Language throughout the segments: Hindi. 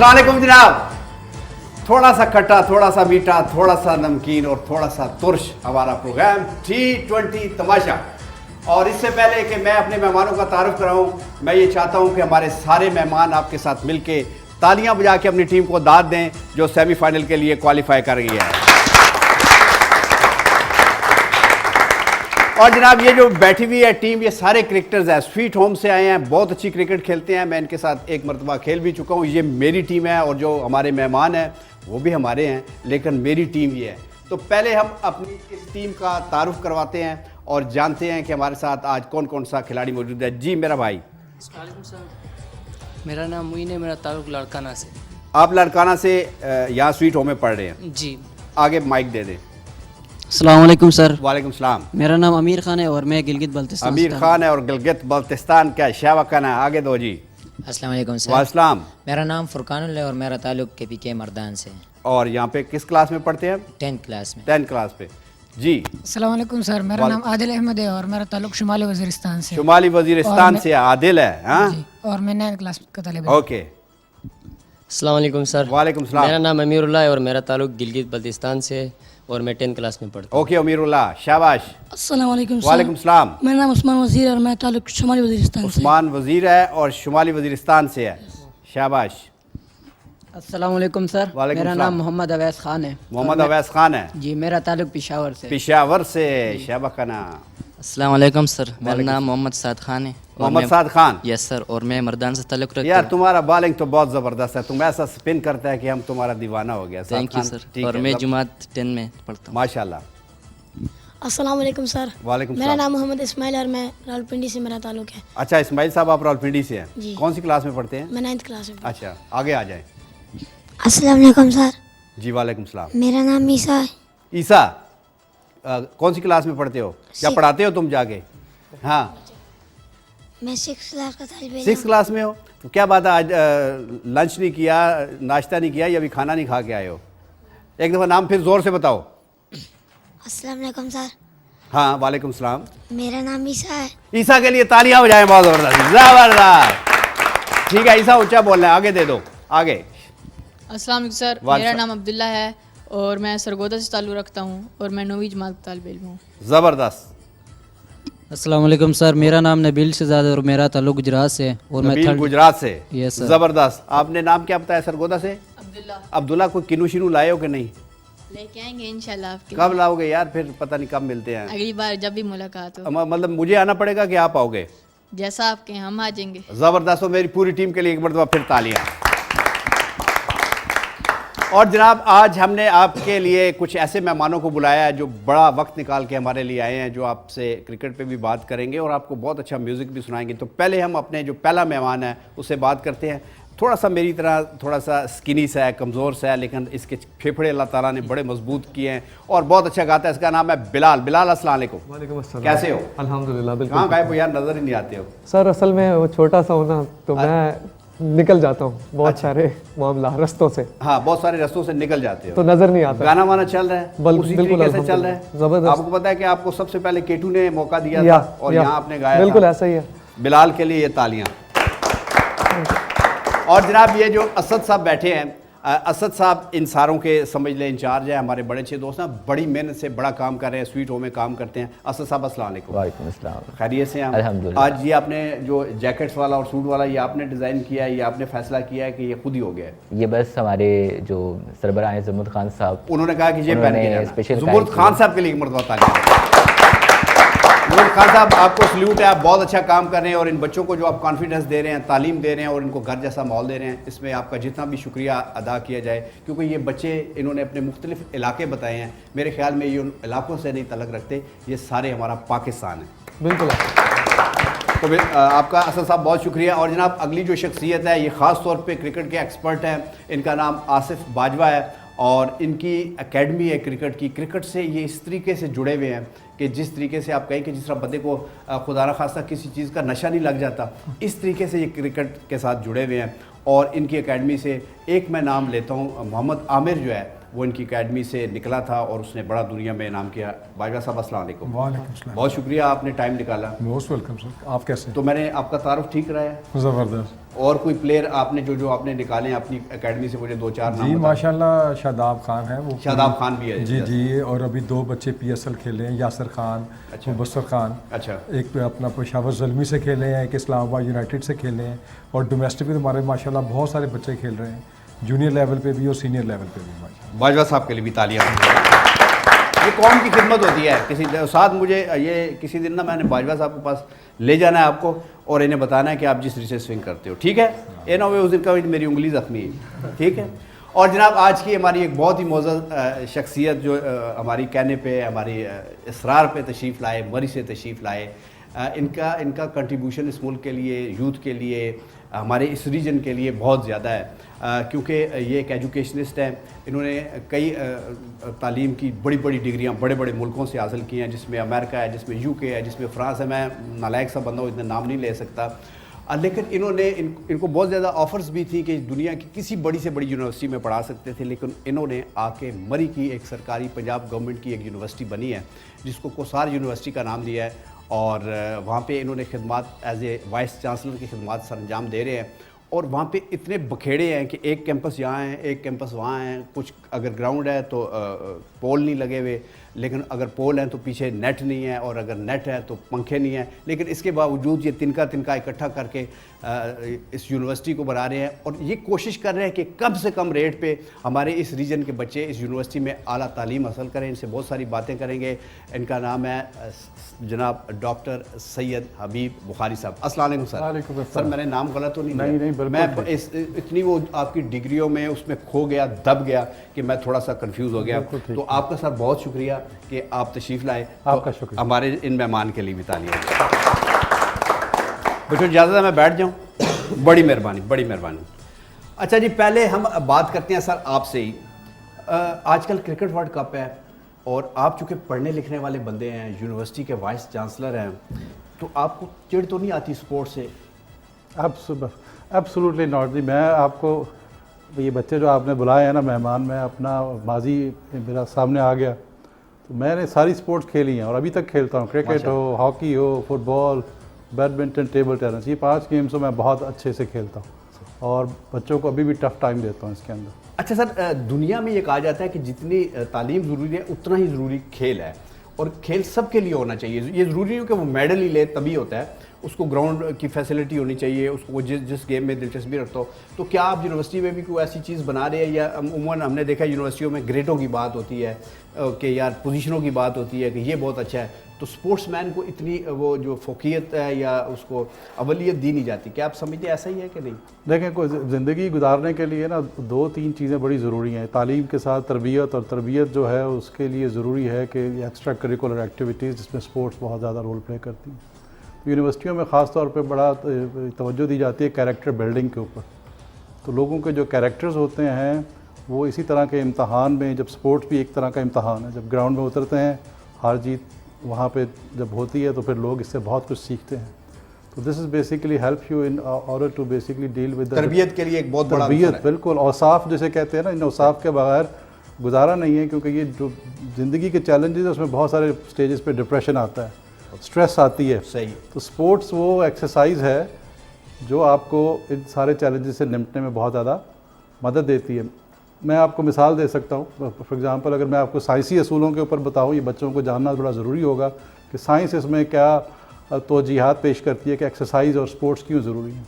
अस्सलाम वालेकुम जनाब। थोड़ा सा खट्टा, थोड़ा सा मीठा, थोड़ा सा नमकीन और थोड़ा सा तुर्श हमारा प्रोग्राम T20 तमाशा। और इससे पहले कि मैं अपने मेहमानों का तारुफ कराऊं, मैं ये चाहता हूं कि हमारे सारे मेहमान आपके साथ मिलके तालियां बजा के अपनी टीम को दाद दें जो सेमीफाइनल के लिए क्वालिफाई कर गई है। और जनाब ये जो बैठी हुई है टीम, ये सारे क्रिकेटर्स हैं, स्वीट होम से आए हैं, बहुत अच्छी क्रिकेट खेलते हैं। मैं इनके साथ एक मरतबा खेल भी चुका हूँ। ये मेरी टीम है और जो हमारे मेहमान हैं वो भी हमारे हैं, लेकिन मेरी टीम ये है। तो पहले हम अपनी इस टीम का तारुफ करवाते हैं और जानते हैं कि हमारे साथ आज कौन कौन सा खिलाड़ी मौजूद है। जी मेरा भाई। मेरा नाम मुइन है, मेरा ताल्लुक लड़काना से। आप लड़काना से यहाँ स्वीट होम में पढ़ रहे हैं? जी। आगे माइक दे दें। अस्सलाम वालेकुम सर। वालेकुम सलाम। मेरा नाम अमीर खान है और मैं गिलगित बल्तिस्तान अमीर खान है और गिलगित बल्तिस्तान का शावकन है। आगे दो जी। अस्सलाम वालेकुम सर। वालेकुम। मेरा नाम फुरकानुल है और मेरा ताल्लुक KPK मर्दान से। और यहाँ पे किस क्लास में पढ़ते हैं? 10th क्लास में। 10th क्लास पे। जी। अस्सलाम वालेकुम सर। मेरा नाम आदिल अहमद है और मेरा ताल्लुक शुमाली वजीरिस्तान से। शुमाली वजीरिस्तान से आदिल है। हाँ जी, और मैं 9th क्लास का तालिब हूँ। ओके। अस्सलाम वालेकुम सर। वालेकुम सलाम। मेरा नाम अमीरुल्लाह है और मेरा ताल्लुक गिलगित बल्तिस्तान से और मैं 10th क्लास में पढ़ता हूँ। ओके अमीरुल्लाह, शाबाश। अस्सलाम वालेकुम सर। वालेकुम सलाम। मेरा नाम उस्मान वजीर है और मैं ताल्लुक शुमाली वजीरिस्तान से। उस्मान वजीर है और शुमाली वजीरिस्तान से है। शाबाश। अस्सलाम वालेकुम सर। वालेकुम मेरा सलाम। नाम मोहम्मद अवैस खान है। मोहम्मद अवैस खान है जी, मेरा ताल्लुक पेशावर से। पेशावर से। शाबकना। अस्सलाम वालेकुम सर। मेरा नाम मोहम्मद साद खान है। मोहम्मद साद खान। यस सर, और मैं मर्दान से ताल्लुक रखता यार हूँ। तुम्हारा बॉलिंग तो बहुत ज़बरदस्त है। तुम ऐसा स्पिन करता है कि हम तुम्हारा दीवाना हो गया। Thank you sir. और मैं जुमात 10 में पढ़ता हूँ। माशाल्लाह। अस्सलाम वालेकुम सर। वालेकुम मेरा सलाम। नाम मोहम्मद इस्माइल और मैं रावलपिंडी से मेरा ताल्लुक है। अच्छा इस्माइल साहब, आप रावलपिंडी से हैं? जी। कौन सी क्लास में पढ़ते हैं? मैं 9th क्लास में। अच्छा आगे आ जाए। अस्सलाम वालेकुम सर। जी वालेकुम सलाम। मेरा नाम ईसा है। ईसा, कौन सी क्लास में पढ़ते हो? क्या पढ़ाते हो तुम जाके? हाँ मैं 6th क्लास का तालिब इल्म। 6th क्लास में हो। तो क्या बात है, आज लंच नहीं किया, नाश्ता नहीं किया या अभी खाना नहीं खा के आए हो? एक दफ़ा नाम फिर ज़ोर से बताओ। अस्सलाम वालेकुम सर। हाँ वालेकुम सलाम। मेरा नाम ईसा है। ईसा के लिए तालियां बजाएं बहुत ज़बरदस्त, ज़बरदस्त। ठीक है ईसा, ऊंचा बोलना है, आगे दे दो। आगे। अस्सलाम वालेकुम सर। मेरा नाम अब्दुल्ला है और मैं सरगोदा से ताल्लुक़ रखता हूँ और मैं 9वीं जमात का तालिब इल्म हूँ। ज़बरदस्त। अस्सलाम वालेकुम सर। मेरा नाम नबील शहजाद और मेरा ताल्लुक गुजरात से और मैं नबील गुजरात से। Yes sir. ज़बरदस्त। आपने नाम क्या बताया सरगोदा से? अब्दुल्ला। अब्दुल्ला। कोई किनू शिनू लाए हो कि नहीं? लेके आएंगे इंशाल्लाह आपके कब लाओगे यार? फिर पता नहीं कब मिलते हैं। अगली बार जब भी मुलाकात हो। मतलब मुझे आना पड़ेगा कि आप आओगे? जैसा आपके हम आ जाएंगे। ज़बरदस्त हो। मेरी पूरी टीम के लिए एक मरतबा फिर तालियां। और जनाब आज हमने आपके लिए कुछ ऐसे मेहमानों को बुलाया है जो बड़ा वक्त निकाल के हमारे लिए आए हैं, जो आपसे क्रिकेट पे भी बात करेंगे और आपको बहुत अच्छा म्यूज़िक भी सुनाएंगे। तो पहले हम अपने जो पहला मेहमान है उससे बात करते हैं। थोड़ा सा मेरी तरह थोड़ा सा स्किनी सा है, कमज़ोर सा है, लेकिन इसके फेफड़े अल्लाह ताला ने बड़े मजबूत किए हैं और बहुत अच्छा गाता है। इसका नाम है बिलाल। बिलाल अस्सलाम वालेकुम। वालेकुम अस्सलाम। कैसे हो? अल्हम्दुलिल्लाह बिल्कुल। कहाँ गायब हो यार, नज़र ही नहीं आते हो। सर असल में वो छोटा सा हूँ ना, तो मैं निकल जाता हूँ बहुत सारे मामला रस्तों से। हाँ बहुत सारे रास्तों से निकल जाते हो तो नजर नहीं आता। गाना वाना चल रहा है उसी बिल्कुल तरीके से चल रहा है। जबरदस्त। आपको पता है कि आपको सबसे पहले केटू ने मौका दिया था और यहाँ आपने गाया बिल्कुल था। ऐसा ही है। बिलाल के लिए ये तालियां। और जनाब ये जो असद साहब बैठे हैं, असद साहब इन सारों के समझ लें इंचार्ज है, हमारे बड़े अच्छे दोस्त हैं, बड़ी मेहनत से बड़ा काम कर रहे हैं, स्वीट होम में काम करते हैं। असद साहब अस्सलाम वालेकुम। वालेकुम अस्सलाम। खैरियत से हैं? अल्हम्दुलिल्लाह। आज ये आपने जो जैकेट्स वाला और सूट वाला ये आपने डिज़ाइन किया है, ये आपने फैसला किया है कि ये खुद ही हो गया है? ये बस हमारे जो सरबराह हैं ज़ुमुर्द खान साहब, उन्होंने कहा कि ये पहन के जाना। स्पेशल ज़ुमुर्द खान साहब के लिए एक मरतबा तालियां। ज़ुमुर्द खान साहब आपको सल्यूट है, आप बहुत अच्छा काम कर रहे हैं और इन बच्चों को जो आप कॉन्फिडेंस दे रहे हैं, तालीम दे रहे हैं और इनको घर जैसा माहौल दे रहे हैं, इसमें आपका जितना भी शुक्रिया अदा किया जाए। क्योंकि ये बच्चे इन्होंने अपने मुख्तलिफ इलाके बताए हैं, मेरे ख्याल में ये उन इलाकों से नहीं तलक रखते, ये सारे हमारा पाकिस्तान है। बिल्कुल। तो आपका असद साहब बहुत शुक्रिया। और जनाब अगली जो शख्सियत है ये ख़ास तौर पे क्रिकेट के एक्सपर्ट हैं, इनका नाम आसिफ बाजवा है और इनकी एकेडमी है क्रिकेट की। क्रिकेट से ये इस तरीके से जुड़े हुए हैं कि जिस तरीके से आप कहें कि जिस तरह बंदे को खुदा न खास्ता किसी चीज़ का नशा नहीं लग जाता, इस तरीके से ये क्रिकेट के साथ जुड़े हुए हैं। और इनकी एकेडमी से एक मैं नाम लेता हूँ, मोहम्मद आमिर जो है, वो इनकी एकेडमी से निकला था और उसने बड़ा दुनिया में नाम किया। बाजवा साहब अस्सलाम वालेकुम। वालेकुम सलाम। बहुत शुक्रिया, आपने टाइम निकाला। Most welcome sir. आप कैसे? तो मैंने आपका तारुफ ठीक कराया। ज़बरदस्त। और कोई प्लेयर आपने जो आपने निकाले हैं अपनी एकेडमी से, मुझे 2-4 नाम जी बताएं। माशाल्लाह शादाब खान है वो। शादाब खान भी है जी जी। और अभी 2 बच्चे PSL खेले हैं, यासर खान, मुबस्सर खान। अच्छा। एक अपना पेशावर ज़ल्मी से खेले हैं, एक इस्लामाबाद यूनाइटेड से खेले हैं, और डोमेस्टिक में हमारे माशाल्लाह बहुत सारे बच्चे खेल रहे हैं, जूनियर लेवल पे भी और सीनियर लेवल पे भी माशाल्लाह। बाजवा साहब के लिए भी तालियां। ये कौम की खिदमत होती है। किसी साथ मुझे ये किसी दिन ना मैंने बाजवा साहब के पास ले जाना है आपको और इन्हें बताना है कि आप जिस तरीके से स्विंग करते हो, ठीक है? ये ना हुए उस दिन का मेरी उंगली ज़ख्मी है, ठीक है? और जनाब आज की हमारी एक बहुत ही मोअज़्ज़ज़ शख्सियत जो हमारी कहने पे, हमारी इसरार पे तशरीफ़ लाए, मरी से तशरीफ़ लाए, इनका कंट्रीब्यूशन इस मुल्क के लिए, यूथ के लिए, हमारे इस रीजन के लिए बहुत ज़्यादा है, क्योंकि ये एक एजुकेशनिस्ट हैं। इन्होंने कई तालीम की बड़ी बड़ी डिग्रियां बड़े बड़े मुल्कों से हासिल की हैं, जिसमें अमेरिका है, जिसमें UK है, जिसमें फ्रांस है। मैं नालायक सा बंदा हूँ, इतने नाम नहीं ले सकता, लेकिन इन्होंने इनको बहुत ज़्यादा ऑफ़र्स भी थी कि दुनिया की किसी बड़ी से बड़ी यूनिवर्सिटी में पढ़ा सकते थे, लेकिन इन्होंने आके मरी की एक सरकारी पंजाब गवर्नमेंट की एक यूनिवर्सिटी बनी है जिसको कोसार यूनिवर्सिटी का नाम दिया है, और वहाँ पे इन्होंने खिदमत एज ए वाइस चांसलर की खिदमत सर अंजाम दे रहे हैं। और वहाँ पे इतने बखेड़े हैं कि एक कैंपस यहाँ है, एक कैंपस वहाँ है, कुछ अगर ग्राउंड है तो पोल नहीं लगे हुए, लेकिन अगर पोल हैं तो पीछे नेट नहीं है, और अगर नेट है तो पंखे नहीं हैं, लेकिन इसके बावजूद ये तिनका इकट्ठा करके इस यूनिवर्सिटी को बना रहे हैं, और ये कोशिश कर रहे हैं कि कम से कम रेट पे हमारे इस रीजन के बच्चे इस यूनिवर्सिटी में आला तालीम हासिल करें। इनसे बहुत सारी बातें करेंगे। इनका नाम है जनाब डॉक्टर सैयद हबीब बुखारी साहब। अस्सलाम वालेकुम सर। वालेकुम सर मैंने नाम गलत तो नहीं? नहीं, मैं इतनी वो आपकी डिग्रियों में उसमें खो गया, दब गया कि मैं थोड़ा सा कंफ्यूज हो गया। तो आपका सर बहुत शुक्रिया कि आप तशरीफ़ लाए। आपका शुक्रिया। हमारे इन मेहमान के लिए भी तालियां। बच्चों इजाज़त है मैं बैठ जाऊं? बड़ी मेहरबानी, बड़ी मेहरबानी। अच्छा जी, पहले हम बात करते हैं सर आपसे ही। आजकल क्रिकेट वर्ल्ड कप है और आप चूँकि पढ़ने लिखने वाले बंदे हैं, यूनिवर्सिटी के वाइस चांसलर हैं, तो आपको चिढ़ तो नहीं आती स्पोर्ट से? एब्सोल्युटली नॉट जी। मैं आपको ये बच्चे जो आपने बुलाए हैं ना मेहमान, मैं अपना माजी मेरा सामने आ गया, तो मैंने सारी स्पोर्ट्स खेली हैं और अभी तक खेलता हूँ। क्रिकेट हो, हॉकी हो, फुटबॉल, बैडमिंटन, टेबल टेनिस, ये 5 गेम्स मैं बहुत अच्छे से खेलता हूँ और बच्चों को अभी भी टफ टाइम देता हूँ इसके अंदर। अच्छा सर, दुनिया में ये कहा जाता है कि जितनी तालीम ज़रूरी है उतना ही ज़रूरी खेल है, और खेल सबके लिए होना चाहिए। ये ज़रूरी नहीं कि वो मेडल ही ले तभी होता है, उसको ग्राउंड की फैसिलिटी होनी चाहिए, उसको जिस गेम में दिलचस्पी रखता हो। तो क्या आप यूनिवर्सिटी में भी कोई ऐसी चीज़ बना रहे हैं, या अमूमन हमने देखा यूनिवर्सिटियों में ग्रेडों की बात होती है कि यार पोजीशनों की बात होती है कि ये बहुत अच्छा है, तो स्पोर्ट्समैन को इतनी वो जो फोकियत है या उसको अवलियत दी नहीं जाती? क्या आप समझते ऐसा ही है कि नहीं? देखें, कोई ज़िंदगी गुजारने के लिए ना 2-3 चीज़ें बड़ी ज़रूरी हैं। तालीम के साथ तरबियत, और तरबियत जो है उसके लिए ज़रूरी है कि एक्स्ट्रा करिकुलर एक्टिविटीज़ जिसमें स्पोर्ट्स बहुत ज़्यादा रोल प्ले करती हैं। यूनिवर्सिटियों में ख़ास तौर पे बड़ा तवज्जो दी जाती है कैरेक्टर बिल्डिंग के ऊपर। तो लोगों के जो कैरेक्टर्स होते हैं वो इसी तरह के इम्तहान में, जब स्पोर्ट्स भी एक तरह का इम्तहान है, जब ग्राउंड में उतरते हैं, हार जीत वहाँ पे जब होती है तो फिर लोग इससे बहुत कुछ सीखते हैं। तो this is basically help you in order to basically deal with तरबियत के लिए एक बहुत बड़ा तरबियत, बिल्कुल। औसाफ जिसे कहते हैं ना, इन औसाफ के बगैर गुजारा नहीं है, क्योंकि ये जो ज़िंदगी के चैलेंजेस है उसमें बहुत सारे स्टेजेस पे डिप्रेशन आता है, स्ट्रेस आती है। सही। तो स्पोर्ट्स वो एक्सरसाइज है जो आपको इन सारे चैलेंजेस से निपटने में बहुत ज़्यादा मदद देती है। मैं आपको मिसाल दे सकता हूँ। फॉर एग्ज़ाम्पल, अगर मैं आपको साइंसी असूलों के ऊपर बताऊँ, ये बच्चों को जानना बड़ा ज़रूरी होगा कि साइंस इसमें क्या तोजीहात पेश करती है कि एक्सरसाइज और स्पोर्ट्स क्यों ज़रूरी है।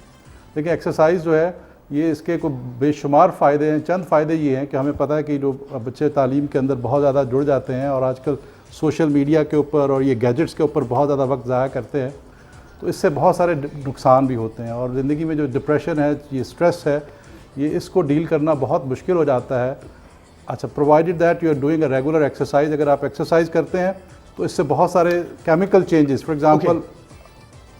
देखिए, एक्सरसाइज जो है ये इसके कोई बेशुमार फ़ायदे हैं। चंद फ़ायदे ये हैं कि हमें पता है कि जो बच्चे तालीम के अंदर बहुत ज़्यादा जुड़ जाते हैं और आजकल सोशल मीडिया के ऊपर और ये गैजेट्स के ऊपर बहुत ज़्यादा वक्त ज़ाया करते हैं, तो इससे बहुत सारे नुकसान भी होते हैं। और ज़िंदगी में जो डिप्रेशन है, ये स्ट्रेस है, ये इसको डील करना बहुत मुश्किल हो जाता है। अच्छा, provided that you are doing a regular exercise, अगर आप एक्सरसाइज करते हैं तो इससे बहुत सारे केमिकल चेंजेस, फॉर एग्जांपल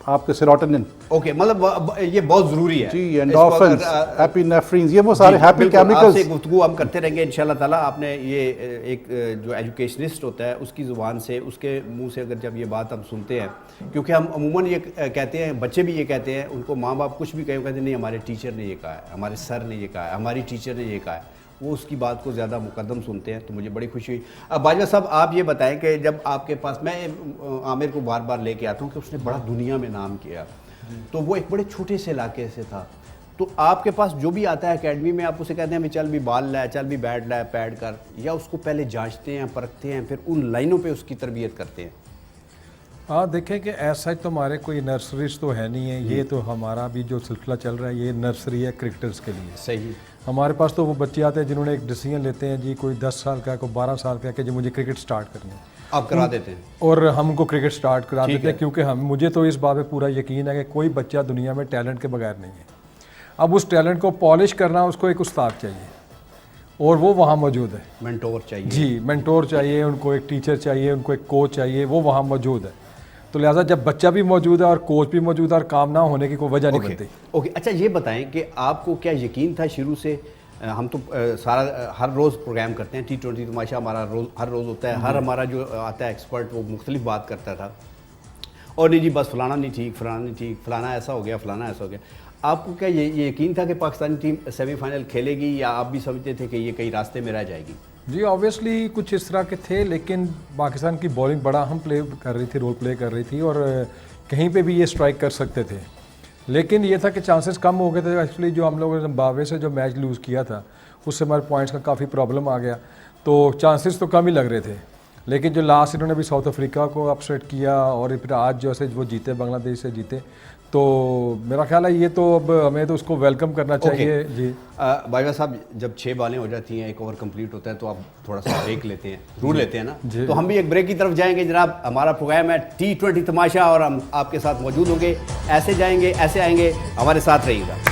आपके सेरोटोनिन, मतलब ये बहुत ज़रूरी है जी, एंडोर्फिन्स, एपिनेफ्रिन, ये वो सारे हैप्पी केमिकल्स। आपसे गुफ्तगू हम करते रहेंगे इंशाल्लाह ताला। आपने ये एक जो एजुकेशनिस्ट होता है उसकी ज़ुबान से, उसके मुंह से अगर जब ये बात हम सुनते हैं, क्योंकि हम अमूमन ये कहते हैं, बच्चे भी ये कहते हैं, उनको माँ बाप कुछ भी कहते हैं, नहीं हमारे टीचर ने ये कहा है, हमारे सर ने ये कहा है, हमारी टीचर ने ये कहा है, वो उसकी बात को ज़्यादा मुकद्दम सुनते हैं, तो मुझे बड़ी खुशी हुई। अब बाजवा साहब आप ये बताएं कि जब आपके पास, मैं आमिर को बार बार लेके आता हूँ कि उसने बड़ा दुनिया में नाम किया, तो वो एक बड़े छोटे से इलाके से था, तो आपके पास जो भी आता है एकेडमी में आप उसे कहते हैं चल भी बाल ला, चल भी बैट ला, पैड कर, या उसको पहले जांचते हैं, परखते हैं, फिर उन लाइनों पे उसकी तरबियत करते हैं? हाँ, देखें कि ऐसा तो हमारे कोई नर्सरीज तो है नहीं है, ये तो हमारा भी जो सिलसिला चल रहा है ये नर्सरी है क्रिकेटर्स के लिए। सही। हमारे पास तो वो बच्चे आते हैं जिन्होंने एक डिसीजन लेते हैं जी, कोई 10 साल का, कोई 12 साल का, कि जी मुझे क्रिकेट स्टार्ट करनी है, आप करा देते हैं और हम उनको क्रिकेट स्टार्ट करा देते हैं, क्योंकि मुझे तो इस बात पे पूरा यकीन है कि कोई बच्चा दुनिया में टैलेंट के बगैर नहीं है। अब उस टैलेंट को पॉलिश करना, उसको एक उस्ताद चाहिए और वो वहाँ मौजूद है। मेंटोर चाहिए। जी, मेंटोर चाहिए उनको, एक टीचर चाहिए उनको, एक कोच चाहिए, वो वहाँ मौजूद है। तो लिहाजा जब बच्चा भी मौजूद है और कोच भी मौजूद है और काम ना होने की कोई वजह नहीं बनती। ओके, अच्छा ये बताएं कि आपको क्या यकीन था शुरू से? हम तो सारा हर रोज़ प्रोग्राम करते हैं, T20 तमाशा हमारा हर रोज़ होता है, हर हमारा जो आता है एक्सपर्ट वो मुख्तलिफ बात करता था, और नहीं जी बस फलाना नहीं ठीक, फलाना नहीं ठीक, फलाना ऐसा हो गया, फलाना ऐसा हो गया। आपको क्या ये यकीन था कि पाकिस्तानी टीम सेमीफाइनल खेलेगी, या आप भी समझते थे कि ये कई रास्ते में रह जाएगी? जी ऑब्वियसली कुछ इस तरह के थे, लेकिन पाकिस्तान की बॉलिंग बड़ा अहम प्ले कर रही थी, रोल प्ले कर रही थी, और कहीं पे भी ये स्ट्राइक कर सकते थे, लेकिन ये था कि चांसेस कम हो गए थे। एक्चुअली जो हम लोगों ने जिम्बाब्वे से जो मैच लूज़ किया था उससे हमारे पॉइंट्स का काफ़ी प्रॉब्लम आ गया, तो चांसेस तो कम ही लग रहे थे। लेकिन जो लास्ट इन्होंने भी साउथ अफ्रीका को अपसेट किया और फिर आज जो है वो जीते, बांग्लादेश से जीते, तो मेरा ख्याल है ये तो अब हमें तो उसको वेलकम करना चाहिए। जी बाजवा साहब, जब 6 बॉलें हो जाती हैं, एक ओवर कंप्लीट होता है, तो आप थोड़ा सा ब्रेक लेते हैं, रूल लेते हैं ना, तो हम भी एक ब्रेक की तरफ जाएंगे जनाब। हमारा प्रोग्राम है T20 तमाशा और हम आपके साथ मौजूद होंगे, ऐसे जाएंगे ऐसे आएंगे, हमारे साथ रहिएगा।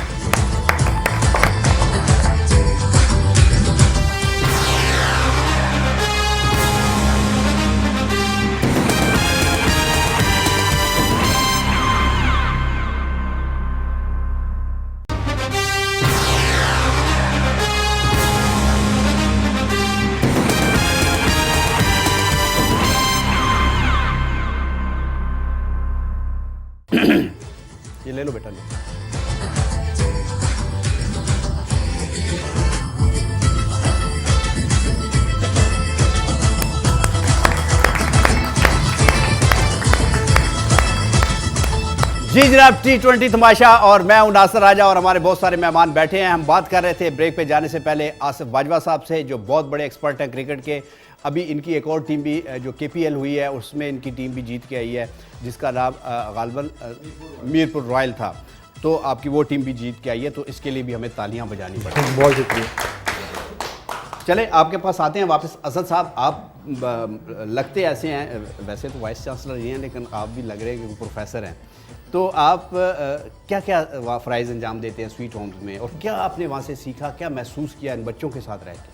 ये ले लो बेटा, लो। जी जनाब, T20 तमाशा और मैं हूं नासिर राजा और हमारे बहुत सारे मेहमान बैठे हैं। हम बात कर रहे थे ब्रेक पे जाने से पहले आसिफ बाजवा साहब से, जो बहुत बड़े एक्सपर्ट हैं क्रिकेट के। अभी इनकी एक और टीम भी जो KPL हुई है उसमें इनकी टीम भी जीत के आई है, जिसका नाम गालबन मीरपुर रॉयल था, तो आपकी वो टीम भी जीत के आई है, तो इसके लिए भी हमें तालियां बजानी पड़ेंगी। बहुत शुक्रिया। चले आपके पास आते हैं वापस। असद साहब, आप लगते ऐसे हैं, वैसे तो वाइस चांसलर ही हैं, लेकिन आप भी लग रहे हैं कि प्रोफेसर हैं, तो आप क्या क्या फ़राइज़ अंजाम देते हैं स्वीट होम्स में, और क्या आपने वहाँ से सीखा, क्या महसूस किया इन बच्चों के साथ रह के?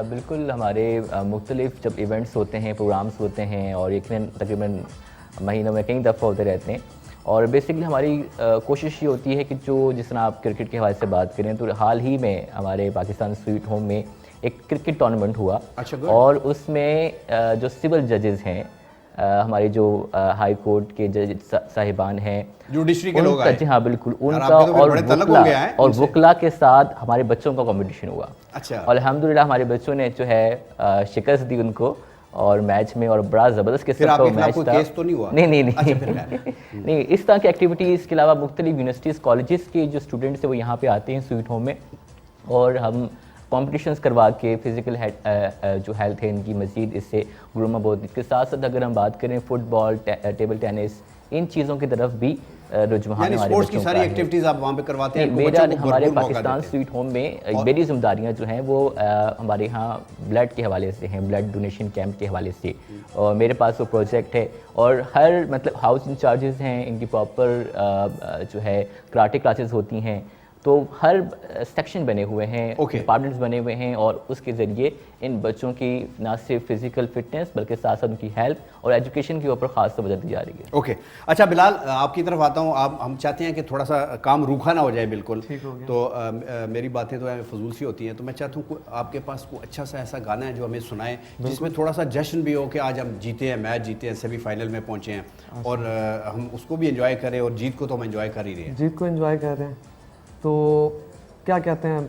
बिल्कुल, हमारे मुख्तलिफ जब इवेंट्स होते हैं, प्रोग्राम्स होते हैं, और यकीनन तकरीबन महीनों में कई दफ़ा होते रहते हैं, और बेसिकली हमारी कोशिश ये होती है कि जिस तरह आप क्रिकेट के हवाले से बात करें, तो हाल ही में हमारे पाकिस्तान स्वीट होम में एक क्रिकेट टूर्नामेंट हुआ। अच्छा, और उसमें जो सिविल जजेस हैं, हमारे जो हाई कोर्ट के जज साहिबान हैं, जुडिशरी के लोग आए। हाँ बिल्कुल, उनका और वकला के साथ हमारे बच्चों का कंपटीशन हुआ। अच्छा। और अल्हम्दुलिल्लाह हमारे बच्चों ने जो है शिकस्त दी उनको, और मैच में, और बड़ा ज़बरदस्त किस्म का मैच था। केस तो नहीं हुआ? नहीं नहीं, इस तरह की एक्टिविटीज़ के अलावा मुख्तलिफ यूनिवर्सिटीज़ कॉलेजेस के जो स्टूडेंट्स हैं वो यहाँ पे आते हैं स्वीट होम में, और हम कॉम्पिटिशन्स करवा के फिज़िकल जो हेल्थ है इनकी मज़ीद इससे ग्रूम बहुत। इसके साथ साथ अगर हम बात करें फुटबॉल, टेबल टेनिस, इन चीज़ों की तरफ भी रुझान हमारे बच्चों की सारी एक्टिविटीज़ आप वहाँ पे करवाते हैं? मेरा हमारे पाकिस्तान स्वीट होम में मेरी जिम्मेदारियाँ जो हैं वो हमारे यहाँ ब्लड के हवाले से हैं, ब्लड डोनेशन कैंप के हवाले से, और मेरे पास वो प्रोजेक्ट है, और हर मतलब हाउस इंचार्जेस हैं, इनकी प्रॉपर जो है कराटे क्लासेस होती हैं, तो हर सेक्शन बने हुए हैं, डिपार्टमेंट्स बने हुए हैं, और उसके ज़रिए इन बच्चों की ना सिर्फ फिज़िकल फिटनेस बल्कि साथ साथ उनकी हेल्थ और एजुकेशन के ऊपर ख़ास तवज्जो दी जा रही है। ओके, अच्छा बिलाल, आपकी तरफ आता हूँ। हम चाहते हैं कि थोड़ा सा काम रूखा ना हो जाए बिल्कुल, तो मेरी बातें तो फजूल सी होती हैं, तो मैं चाहता हूँ आपके पास कोई अच्छा सा ऐसा गाना है जो हमें सुनाए, जिसमें थोड़ा सा जश्न भी हो कि आज हम जीते हैं, मैच जीते हैं, सेमीफाइनल में पहुँचे हैं, और हम उसको भी इंजॉय करें, और जीत को तो हम इंजॉय कर ही रहे हैं। जीत को एंजॉय कर रहे हैं, तो क्या कहते हैं,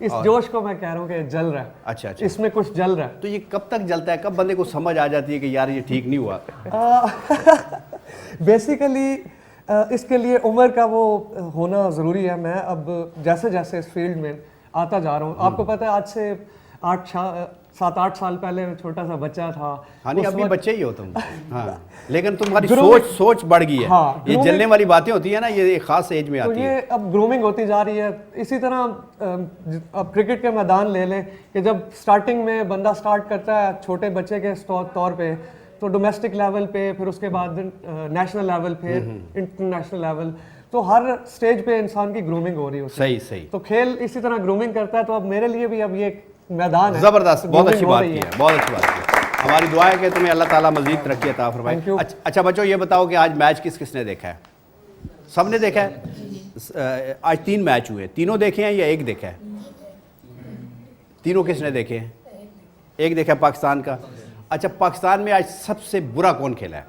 इस जोश को मैं कह रहा हूँ कि जल रहा है। अच्छा अच्छा, इसमें कुछ जल रहा है। तो ये कब तक जलता है, कब बंदे को समझ आ जाती है कि यार ये ठीक नहीं हुआ? बेसिकली इसके लिए उम्र का वो होना ज़रूरी है। मैं अब जैसे जैसे इस फील्ड में आता जा रहा हूँ, आपको पता है आज से 7-8 साल पहले छोटा सा बच्चा था। हाँ नहीं, उस अभी वक्त- बच्चे ही हो तुम। हाँ, लेकिन तुम्हारी Grooming- सोच बढ़ गई है। हाँ, ये grooming- जलने वाली बातें होती है ना, ये एक खास एज में तो आती ये है। अब ग्रूमिंग होती जा रही है। इसी तरह अब क्रिकेट के मैदान ले लें कि जब स्टार्टिंग में बंदा स्टार्ट करता है छोटे बच्चे के तौर पे, तो डोमेस्टिक लेवल पे, फिर उसके बाद नेशनल लेवल पे, इंटरनेशनल लेवल, तो हर स्टेज पे इंसान की ग्रूमिंग हो रही है। सही सही, तो खेल इसी तरह ग्रूमिंग करता है। तो अब मेरे लिए भी अब ये एक मैदान है। जबरदस्त, बहुत grooming अच्छी हो बात रही की है। है, बहुत अच्छी बात की है। हमारी दुआ है कि तुम्हें अल्लाह ताला मजीद तरक्की अता फरमाए। अच्छा बच्चों, ये बताओ कि आज मैच किस किसने देखा है? सबने देखा है? आज 3 मैच हुए, तीनों देखे हैं या एक देखा है? तीनों किसने देखे हैं? एक देखा है पाकिस्तान का। अच्छा, पाकिस्तान में आज सबसे बुरा कौन खेला है?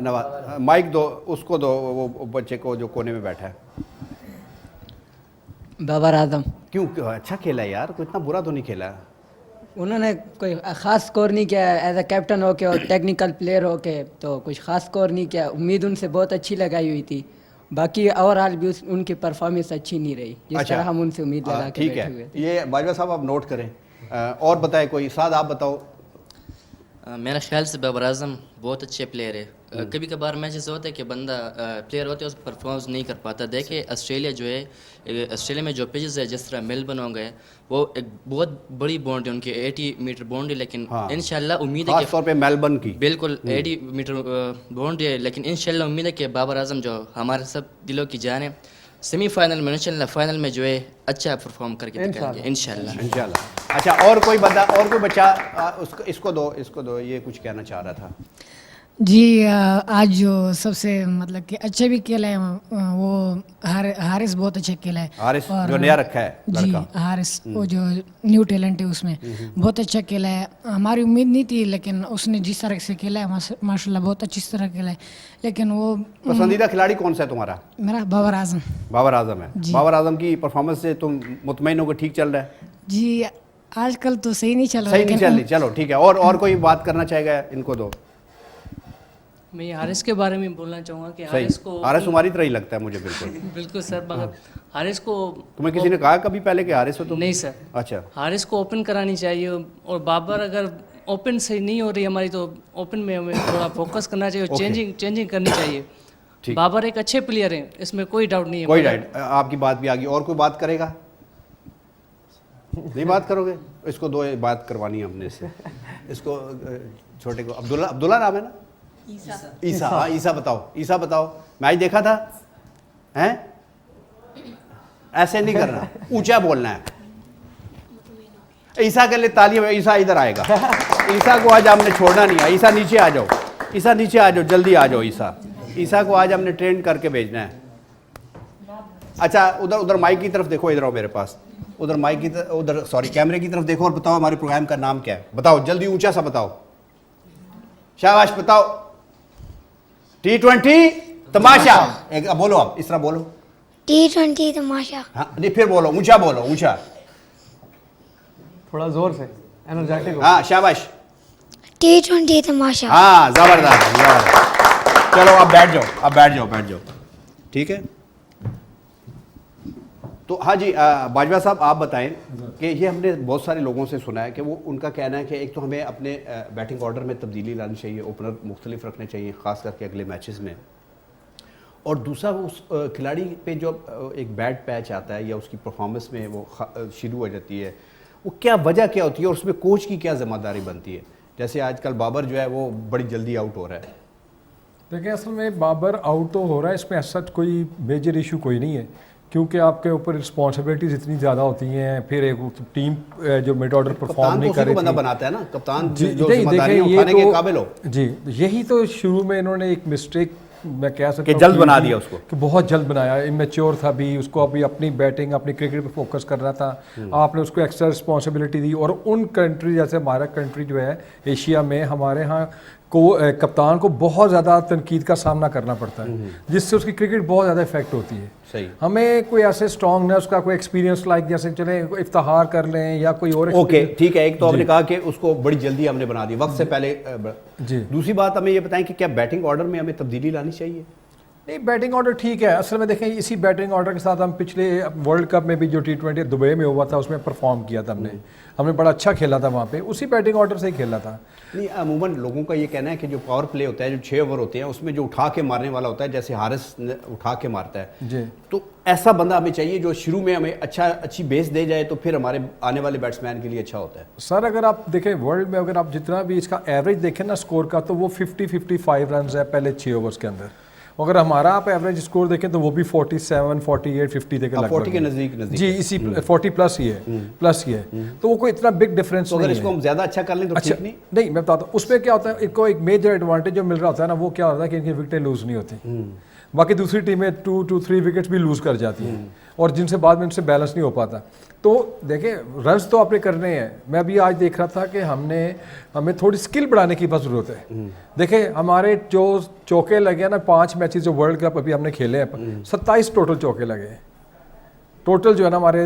नवाज, माइक दो उसको, दो वो बच्चे को जो कोने में बैठा है। बाबर आजम। क्यों अच्छा खेला है यार, कोई इतना बुरा तो नहीं खेला। उन्होंने कोई ख़ास स्कोर नहीं किया एज अ कैप्टन होके और टेक्निकल प्लेयर होके, तो कुछ ख़ास स्कोर नहीं किया। उम्मीद उनसे बहुत अच्छी लगाई हुई थी, बाकी ओवरऑल भी उनकी परफॉर्मेंस अच्छी नहीं रही जिस तरह हम उनसे उम्मीद लगा के ठीक बैठे हुए है, थे। ये बाजवा साहब आप नोट करें। और बताए कोई, साद आप बताओ। मेरा ख्याल से बाबर आजम बहुत अच्छे प्लेयर है। कभी कभार मैच ऐसा होता है कि बंदा प्लेयर होते हैं, उस परफॉर्मेंस नहीं कर पाता। देखे ऑस्ट्रेलिया जो है, ऑस्ट्रेलिया में जो पिचेस है, जिस तरह मेलबर्न हो गए, वो एक बहुत बड़ी बाउंड्री उनकी 80 मीटर बाउंड्री, लेकिन इंशाल्लाह उम्मीद है खास तौर पे मेलबर्न की बिल्कुल 80 मीटर बाउंड्री है, लेकिन इंशाल्लाह उम्मीद है कि बाबर आजम जो हमारे सब दिलों की जान है, सेमीफाइनल में इंशाल्लाह फाइनल में जो है अच्छा परफॉर्म करके दिखाएंगे इंशाल्लाह। इंशाल्लाह। अच्छा, और कोई बंदा, और कोई बच्चा, इसको दो, ये कुछ कहना चाह रहा था। जी आज जो सबसे मतलब कि अच्छे भी खेला है वो हारिस बहुत अच्छा खेला है। हारिस जो नया रखा है जी, लड़का। हारिस वो जो न्यू टैलेंट है उसमें बहुत अच्छा खेला है। हमारी उम्मीद नहीं थी, लेकिन उसने जिस तरह से खेला है माशाल्लाह बहुत अच्छी तरह खेला है। लेकिन वो पसंदीदा खिलाड़ी कौन सा है तुम्हारा? मेरा बाबर आजम। बाबर आजम है। बाबर आजम की परफॉर्मेंस से तुम मुतमईन हो कि ठीक चल रहा है? जी आजकल तो सही नहीं चल रहा है। सही नहीं चल रही, चलो ठीक है। और कोई बात करना चाहेगा? इनको दो। मैं हारिस के बारे में बोलना चाहूँगा कि हारिस को, हारिस तुम्हारी तरह ही लगता है मुझे बिल्कुल। बिल्कुल सर, मगर हारिस को, तुम्हें किसी ने कहा कभी पहले कि हारिस हो तुम? नहीं सर। अच्छा, हारिस को ओपन करानी चाहिए, और बाबर अगर ओपन सही नहीं हो रही हमारी, तो ओपन में हमें थोड़ा फोकस करना चाहिए और चेंजिंग करनी चाहिए। बाबर एक अच्छे प्लेयर हैं, इसमें कोई डाउट नहीं है। कोई डाउट, आपकी बात भी आ गई। और कोई बात करेगा? नहीं बात करोगे? इसको दो बात करवानी है हमने इससे। इसको छोटे को अब्दुल्ला नाम है ना? ईसा। हाँ ईसा बताओ, मैच देखा था? हैं? ऐसे नहीं करना, ऊंचा बोलना है। ईसा के लिए तालियां। ईसा इधर आएगा। ईसा को आज हमने छोड़ना नहीं है। ईसा नीचे आ जाओ, ईसा नीचे आ जाओ, जल्दी आ जाओ। ईसा को आज हमने ट्रेन करके भेजना है। अच्छा, उधर माइक की तरफ देखो, इधर आओ मेरे पास। उधर माइक की तरफ, उधर सॉरी कैमरे की तरफ देखो और बताओ हमारे प्रोग्राम का नाम क्या है। बताओ जल्दी, ऊंचा सा बताओ। शाबाश, बताओ। T20 तमाशा। एक बोलो, आप इस तरह बोलो। T20 तमाशा। हाँ नहीं, फिर बोलो, ऊंचा बोलो, ऊंचा, थोड़ा जोर से, एनर्जेटिक हो। हाँ शाबाश। T20 तमाशा। हाँ जबरदस्त। चलो अब बैठ जाओ। ठीक है। तो हाँ जी, बाजवा साहब आप बताएं कि ये हमने बहुत सारे लोगों से सुना है कि वो, उनका कहना है कि एक तो हमें अपने बैटिंग ऑर्डर में तब्दीली लानी चाहिए, ओपनर मुख्तलिफ रखने चाहिए ख़ास करके अगले मैचेस में, और दूसरा वो उस खिलाड़ी पे जो एक बैड पैच आता है या उसकी परफॉर्मेंस में वो शुरू हो जाती है, वो क्या वजह क्या होती है और उसमें कोच की क्या ज़िम्मेदारी बनती है? जैसे आजकल बाबर जो है वो बड़ी जल्दी आउट हो रहा है। देखिए, असल में बाबर आउट तो हो रहा है, इसमें ऐसा कोई मेजर इशू कोई नहीं है, क्योंकि आपके ऊपर रिस्पॉन्सिबिलिटीज इतनी ज़्यादा होती हैं। फिर एक टीम जो मिड ऑर्डर परफॉर्म नहीं कर रही, बंदा बनाता है ना कप्तान, जी, जो जिम्मेदारियां उठाने के काबिल हो। जी, यही तो शुरू में इन्होंने एक मिस्टेक मैं कह सकता हूँ जल्द बना दिया उसको, कि बहुत जल्द बनाया। इमेच्योर था भी, उसको अभी अपनी बैटिंग, अपनी क्रिकेट पे फोकस करना था। आपने उसको एक्स्ट्रा रिस्पॉन्सिबिलिटी दी, और उन कंट्री जैसे हमारा कंट्री जो है एशिया में, हमारे यहाँ कप्तान को बहुत ज़्यादा तनकीद का सामना करना पड़ता है, जिससे उसकी क्रिकेट बहुत ज़्यादा इफेक्ट होती है। सही। हमें कोई ऐसे स्ट्रॉन्गनेस का कोई एक्सपीरियंस लाइक जैसे चले इफ्तिखार कर लें या कोई और ओके ठीक है। एक तो आपने कहा कि उसको बड़ी जल्दी हमने बना दी वक्त से पहले जी। दूसरी बात हमें ये बताएं कि क्या बैटिंग ऑर्डर में हमें तब्दीली लानी चाहिए? नहीं, बैटिंग ऑर्डर ठीक है। असल में देखें, इसी बैटिंग ऑर्डर के साथ हम पिछले वर्ल्ड कप में भी जो T20 दुबई में हुआ था उसमें परफॉर्म किया था हमने बड़ा अच्छा खेला था वहाँ पे, उसी बैटिंग ऑर्डर से ही खेला था। नहीं, अमूमन लोगों का ये कहना है कि जो पावर प्ले होता है, जो 6 ओवर होते हैं, उसमें जो उठा के मारने वाला होता है, जैसे हारिस उठा के मारता है जी, तो ऐसा बंदा हमें चाहिए जो शुरू में हमें अच्छी बेस दे जाए, तो फिर हमारे आने वाले बैट्समैन के लिए अच्छा होता है। सर अगर आप देखें वर्ल्ड में, अगर आप जितना भी इसका एवरेज देखें ना स्कोर का, तो वो 50-55 रन है पहले 6 ओवर्स के अंदर। अगर हमारा आप एवरेज स्कोर देखें तो वो भी 47, 48, 50 तक लगभग 40 के नजदीक जी, इसी 40 प्लस ही है तो वो कोई इतना बिग डिफरेंस तो अगर इसको हम ज्यादा अच्छा कर लें तो अच्छा नहीं, मैं बताता हूँ उसमें क्या होता है। इनको एक मेजर एडवांटेज जो मिल रहा होता है ना, वो क्या होता है कि इनकी विकेटें लूज नहीं होती। बाकी दूसरी टीमें 2-3 विकेट्स भी लूज कर जाती हैं और जिनसे बाद में इनसे बैलेंस नहीं हो पाता। तो देखें, रन्स तो आपने करने हैं। मैं भी आज देख रहा था कि हमें थोड़ी स्किल बढ़ाने की बस ज़रूरत है। देखें, हमारे जो चौके लगे ना 5 मैचेस जो वर्ल्ड कप अभी हमने खेले हैं, 27 टोटल चौके लगे हैं। टोटल जो है ना हमारे